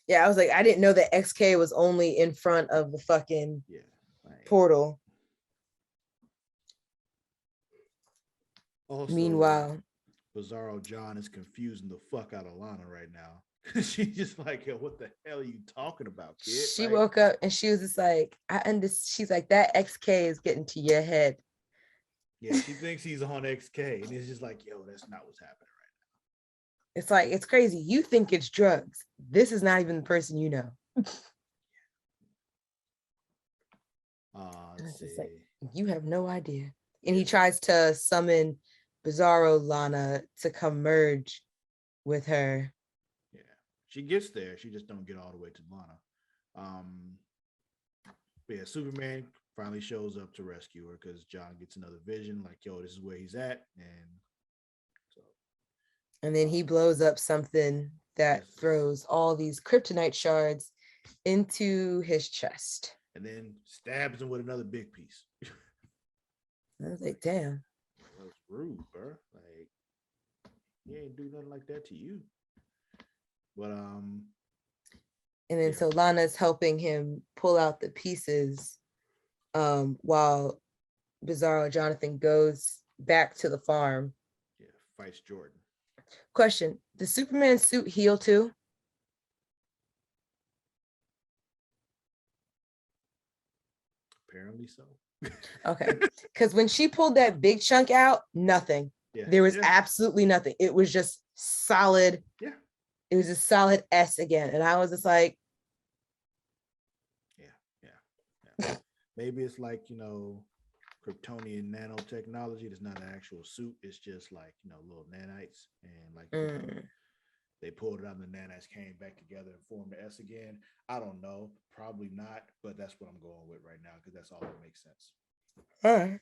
Yeah, I was like, I didn't know that XK was only in front of the fucking portal. Also, meanwhile, Bizarro John is confusing the fuck out of Lana right now. She's just like, yo, what the hell are you talking about, kid? She woke up and she was just like, she's like, that XK is getting to your head. Yeah, she thinks he's on XK, and it's just like, yo, that's not what's happening right now. It's like, it's crazy. You think it's drugs. This is not even the person you know. Let's see. Like, you have no idea. And he tries to summon Bizarro Lana to come merge with her. Yeah, she gets there. She just don't get all the way to Lana. Yeah, Superman finally shows up to rescue her because John gets another vision. Like, yo, this is where he's at, and then he blows up something that throws all these kryptonite shards into his chest. And then stabs him with another big piece. I was like, damn. That was rude, bro. Like, he ain't do nothing like that to you. But and then so Lana's helping him pull out the pieces while Bizarro Jonathan goes back to the farm. Yeah, fights Jordan. Question, does Superman's suit heal too? Apparently so. Okay, because when she pulled that big chunk out, nothing. Yeah. There was absolutely nothing. It was just solid. Yeah. It was a solid S again. And I was just like, yeah. Maybe it's like, Kryptonian nanotechnology. It's not an actual suit. It's just like, little nanites. And like, they pulled it out and the nanites came back together and formed the S again. I don't know. Probably not. But that's what I'm going with right now because that's all that makes sense. All right.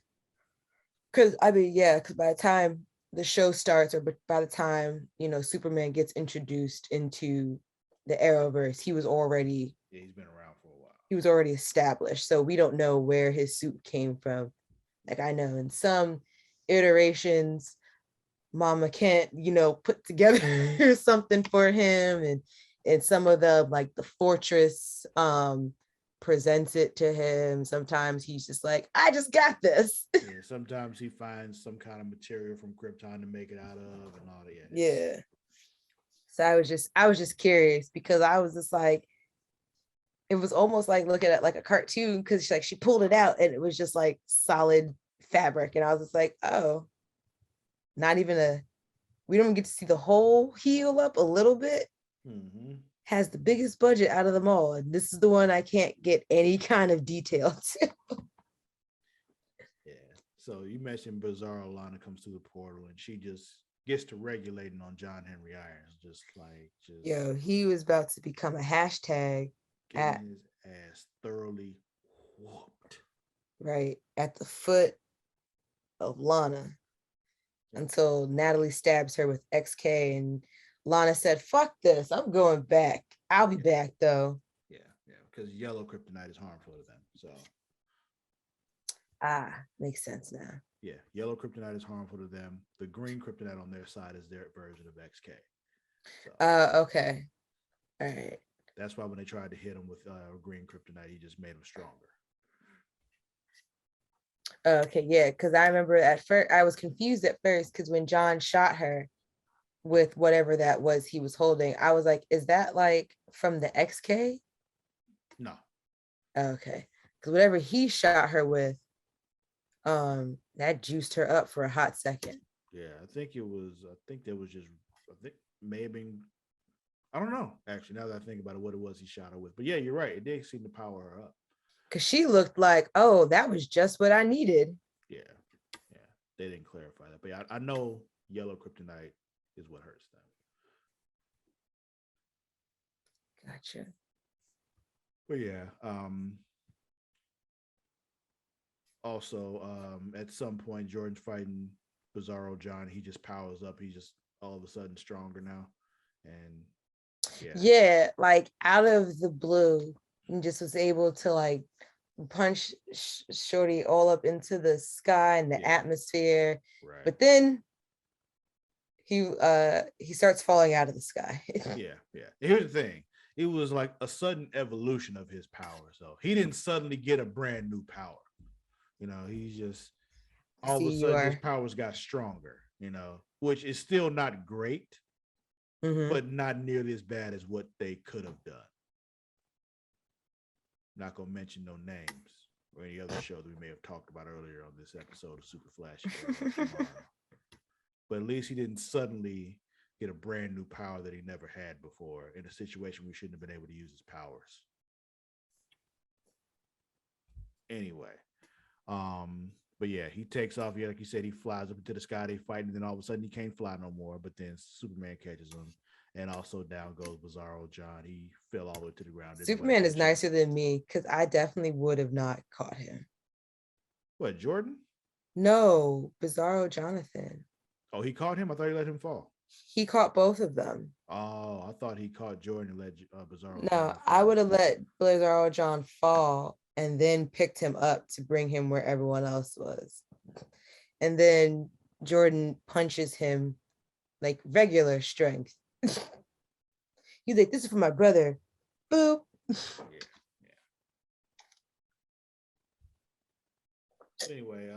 Because, because by the time the show starts or by the time, Superman gets introduced into the Arrowverse, he was already... Yeah, he's been around for a while. He was already established. So we don't know where his suit came from. Like, I know in some iterations, Mama Kent, put together something for him, and some of the like the fortress presents it to him. Sometimes he's just like, I just got this. Yeah, sometimes he finds some kind of material from Krypton to make it out of and all that. Yeah. So I was just curious because I was just like, it was almost like looking at like a cartoon because she pulled it out and it was just like solid fabric. And I was just like, oh, not even we don't get to see the whole heal up a little bit. Mm-hmm. Has the biggest budget out of them all. And this is the one I can't get any kind of detail to. Yeah. So you mentioned Bizarro Lana comes through the portal and she just gets to regulating on John Henry Irons. Yo, he was about to become a hashtag. Getting his ass thoroughly whooped. Right. At the foot of Lana. Until Natalie stabs her with XK and Lana said, fuck this. I'm going back. I'll be back though. Yeah. Because yellow kryptonite is harmful to them. So Makes sense now. Yeah, yellow kryptonite is harmful to them. The green kryptonite on their side is their version of XK. So, Okay. All right. that's why when they tried to hit him with green kryptonite, he just made him stronger. Okay, yeah, because I remember at first I was confused at first because when John shot her with whatever that was he was holding, I was like, is that like from the XK? No. Okay. Because whatever he shot her with, that juiced her up for a hot second. Yeah, I think there was just, I think maybe, I don't know, actually, now that I think about it, what it was he shot her with. But yeah, you're right. It did seem to power her up. Because she looked like, oh, that was just what I needed. Yeah. Yeah. They didn't clarify that. But yeah, I know yellow kryptonite is what hurts them. Gotcha. But yeah, also, at some point, Jordan's fighting Bizarro John. He just powers up. He's just all of a sudden stronger now. And yeah, like out of the blue, and just was able to like punch Shorty all up into the sky and the atmosphere. Right. But then he starts falling out of the sky. Yeah. Here's the thing. It was like a sudden evolution of his power. So he didn't suddenly get a brand new power. He's just all of a sudden his powers got stronger, which is still not great, but not nearly as bad as what they could have done. Not gonna mention no names or any other show that we may have talked about earlier on this episode of Super Flashy. But at least he didn't suddenly get a brand new power that he never had before in a situation where he shouldn't have been able to use his powers. Anyway, but yeah, he takes off. Yeah, like you said, he flies up into the sky. They fight, and then all of a sudden he can't fly no more. But then Superman catches him, and also down goes Bizarro John. He fell all the way to the ground. Superman is nicer than me because I definitely would have not caught him. What, Jordan? No, Bizarro Jonathan. Oh, he caught him? I thought he let him fall. He caught both of them. Oh, I thought he caught Jordan and let Bizarro. No, I would have let Bizarro John fall and then picked him up to bring him where everyone else was. And then Jordan punches him like regular strength. He's like, this is for my brother. Boop. Yeah. Anyway,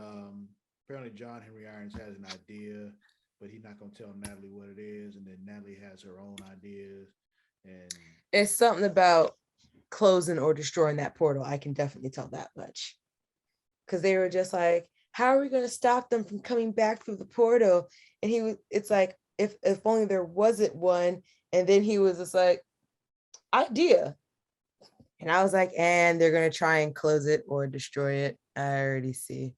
apparently John Henry Irons has an idea, but he's not gonna tell Natalie what it is, and then Natalie has her own ideas. And it's something about closing or destroying that portal. I can definitely tell that much. Because they were just like, how are we going to stop them from coming back through the portal? And it's like, if only there wasn't one. And then he was just like, idea. And I was like, and they're going to try and close it or destroy it. I already see.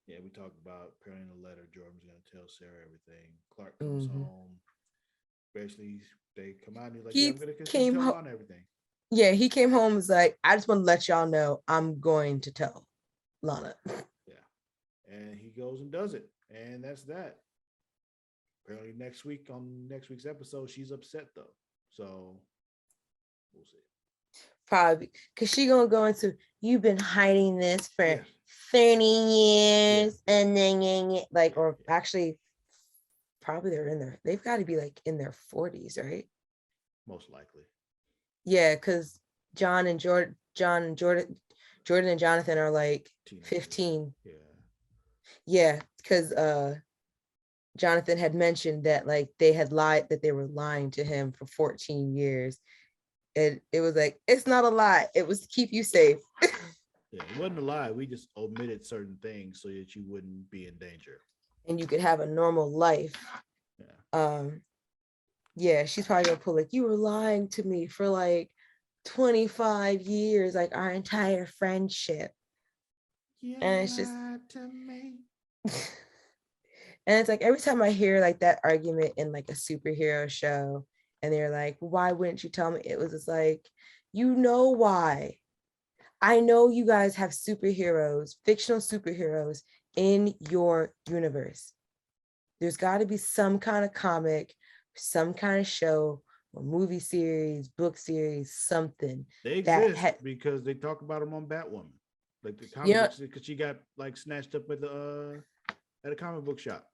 Yeah, we talked about apparently in the letter, Jordan's going to tell Sarah everything. Clark comes home. Basically, they come out and he's like, I'm going to tell Lana everything. Yeah, he came home and was like, I just want to let y'all know I'm going to tell Lana. Yeah. And he goes and does it. And that's that. Apparently next week's episode, she's upset though. So we'll see. Probably because she's gonna go into, you've been hiding this for 30 years and then like, or actually probably they've got to be like in their 40s, right? Most likely. Yeah, because Jordan and Jonathan are like 15. Yeah, because Jonathan had mentioned that like they had lied, that they were lying to him for 14 years. And it was like, it's not a lie. It was to keep you safe. Yeah, it wasn't a lie. We just omitted certain things so that you wouldn't be in danger. And you could have a normal life. Yeah. Yeah, she's probably gonna pull like, you were lying to me for like 25 years, like our entire friendship. And it's just to me. And it's like every time I hear like that argument in like a superhero show, and they're like, why wouldn't you tell me? It was just like, you know why? I know you guys have superheroes, fictional superheroes in your universe. There's got to be some kind of comic, some kind of show or movie series, book series, something They that exist had, because they talk about them on Batwoman, like the you comic know, books, because she got like snatched up at a comic book shop.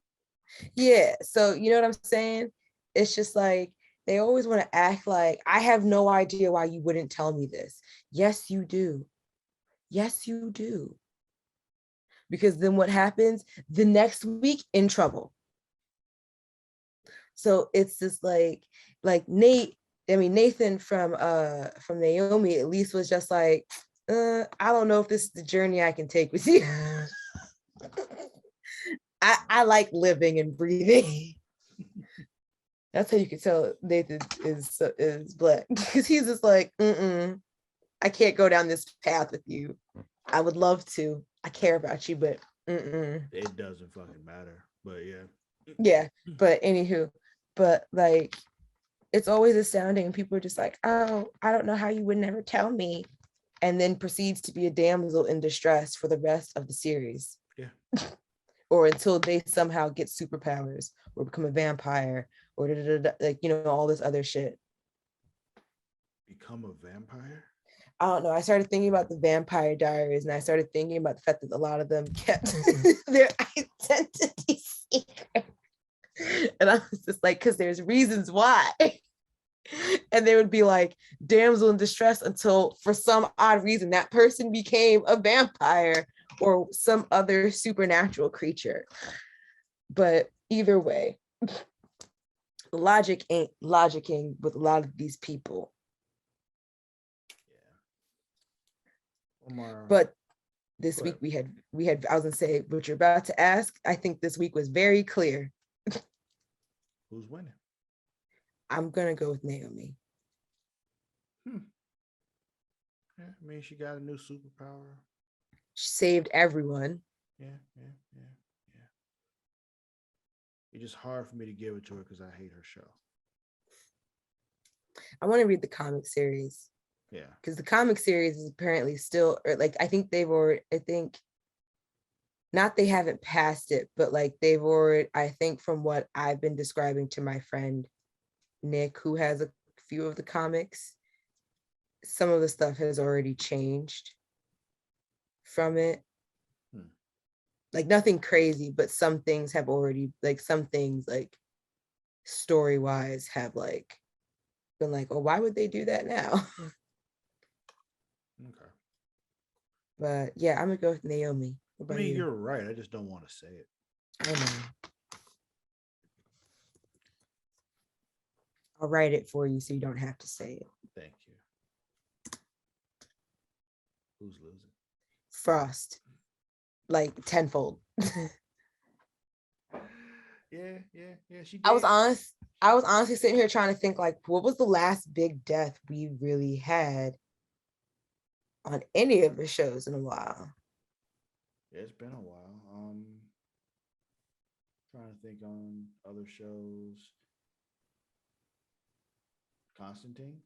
yeah. So you know what I'm saying? It's just like they always want to act like I have no idea why you wouldn't tell me this. Yes, you do. Yes, you do. Because then what happens? The next week in trouble. So it's just like Nathan from Naomi at least was just like, I don't know if this is the journey I can take with you. I like living and breathing. That's how you can tell Nathan is black, because he's just like, I can't go down this path with you. I would love to. I care about you, but It doesn't fucking matter. But yeah. yeah. But anywho, but like it's always astounding. And people are just like, oh, I don't know how you would never tell me. And then proceeds to be a damsel in distress for the rest of the series. Yeah. Or until they somehow get superpowers or become a vampire or like, all this other shit. Become a vampire? I don't know. I started thinking about the Vampire Diaries, and I started thinking about the fact that a lot of them kept their identity secret. And I was just like, because there's reasons why. And they would be like damsel in distress until for some odd reason that person became a vampire or some other supernatural creature. But either way, logic ain't logicking with a lot of these people. Yeah. Omar. But this week we had I was gonna say what you're about to ask. I think this week was very clear. Who's winning? I'm gonna go with Naomi. Yeah, I mean, she got a new superpower. She saved everyone. Yeah. It's just hard for me to give it to her because I hate her show. I want to read the comic series. Yeah. Because the comic series is apparently still, or like, I think not they haven't passed it, but like they've already, I think from what I've been describing to my friend Nick, who has a few of the comics, some of the stuff has already changed from it. Like nothing crazy, but some things have already, like some things like story wise have like been like, oh, why would they do that now? Okay. But yeah, I'm gonna go with Naomi. I mean, you're right. I just don't want to say it. I know. I'll write it for you so you don't have to say it. Thank you. Who's losing? Frost. Like tenfold. Yeah. She did. I was honestly sitting here trying to think like, what was the last big death we really had on any of the shows in a while? Yeah, it's been a while. Trying to think on other shows. Constantine.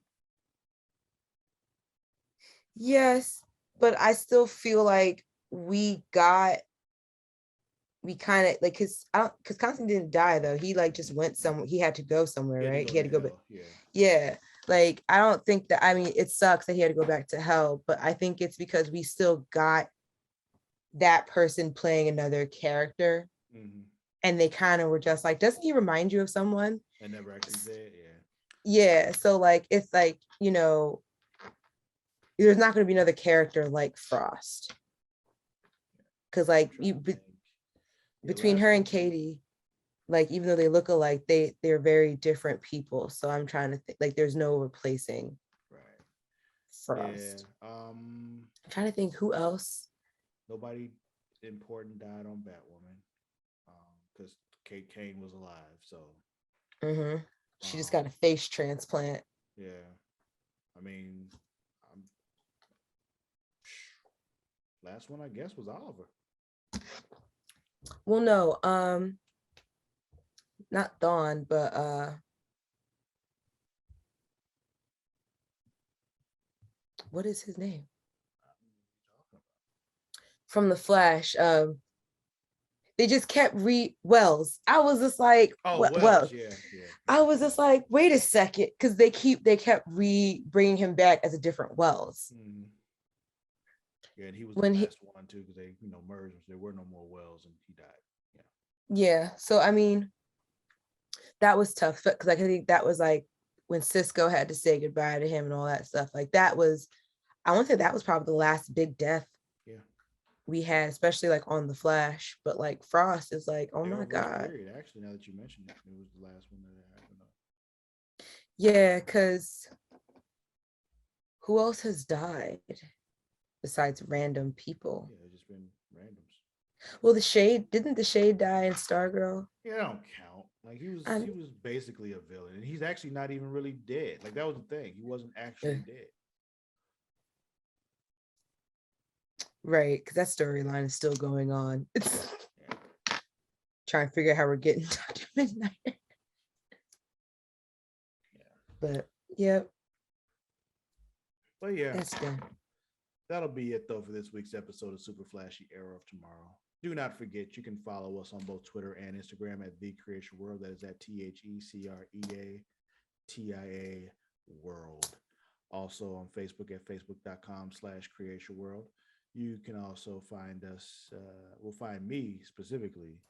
Yes, but I still feel like we kind of like because Constantine didn't die though. He like just went somewhere. He had to go somewhere, right? He had to go back. Yeah. Like I don't think that, I mean, it sucks that he had to go back to hell, but I think it's because we still got that person playing another character. And they kind of were just like, doesn't he remind you of someone? I never actually said, yeah. Yeah. So like it's like, there's not going to be another character like Frost. Because like between her and Katie, like even though they look alike, they're very different people. So I'm trying to think like there's no replacing Frost. Yeah. I'm trying to think who else. Nobody important died on Batwoman. Because Kate Kane was alive. So she just got a face transplant. Yeah. I mean, last one I guess was Oliver. Well, no, not Dawn, but what is his name? From the Flash. They just kept Wells. I was just like, Wells, yeah. I was just like, wait a second, because they kept bringing him back as a different Wells. Mm-hmm. Yeah, and he was When the last one too, because they, merged. There were no more Wells, and he died. Yeah. So I mean, that was tough because I think that was like when Cisco had to say goodbye to him and all that stuff. Like that was, I want to say that was probably the last big death we had, especially like on the Flash. But like Frost is like, oh my God. Period. Actually, now that you mentioned it, it was the last one that happened. Yeah, because who else has died besides random people? Yeah, it's just been randoms. Well, didn't the Shade die in Stargirl? Yeah, that don't count. Like he was basically a villain, and he's actually not even really dead. Like that was the thing; he wasn't actually dead. Right, because that storyline is still going on. Trying to figure out how we're getting Dr. Midnight. But yep. But yeah, that's done. That'll be it though for this week's episode of Super Flashy Arrow of Tomorrow. Do not forget you can follow us on both Twitter and Instagram at The Creation World. That is at TheCreatia World. Also on Facebook at facebook.com/Creation World. You can also find us, find me specifically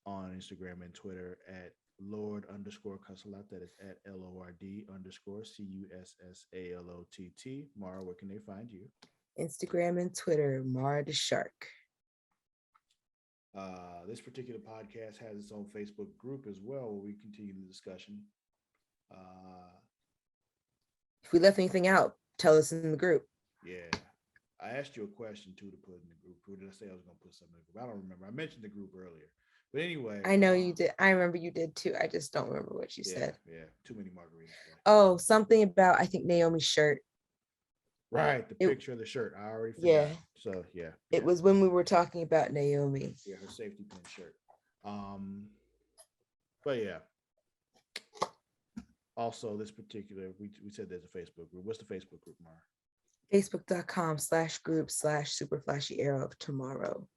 on Instagram and Twitter at Lord_Cussalott. That is at LORD_CUSSALOTT. Mara, where can they find you? Instagram and Twitter, Mara the Shark. This particular podcast has its own Facebook group as well, where we continue the discussion. If we left anything out, tell us in the group. Yeah. I asked you a question too to put in the group. Or did I say I was going to put something in the group? I don't remember. I mentioned the group earlier. But anyway. I know you did. I remember you did too. I just don't remember what you said. Yeah. Too many margaritas. Oh, something about, I think, Naomi's shirt. Right. The picture of the shirt. I already forgot. Yeah. So, yeah. It was when we were talking about Naomi. Yeah, her safety pin shirt. But yeah. Also, this particular, we said there's a Facebook group. What's the Facebook group, Mara? Facebook.com/group/Super Flashy Arrow of Tomorrow.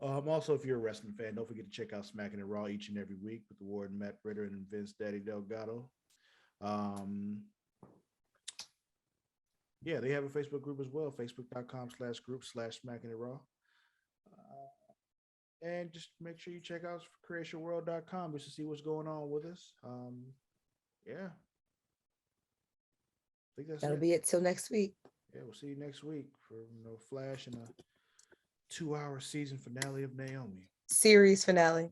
Also, if you're a wrestling fan, don't forget to check out Smacking It Raw each and every week with the Warden Matt Ritter and Vince Daddy Delgado. Yeah, they have a Facebook group as well, facebook.com/group/Smacking It Raw. And just make sure you check out creationworld.com just to see what's going on with us. Yeah. I think that'll be it till next week. Yeah, we'll see you next week for Flash and a 2-hour season finale of Naomi. Series finale.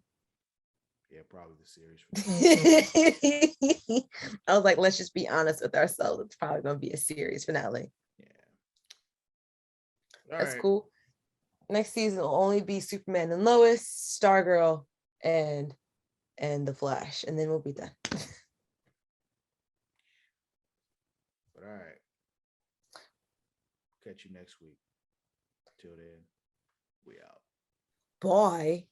Yeah, probably the series finale. I was like, let's just be honest with ourselves. It's probably going to be a series finale. Yeah. That's cool. Next season will only be Superman and Lois, Stargirl, and the Flash, and then we'll be done. But all right. Catch you next week. Till then, we out. Bye.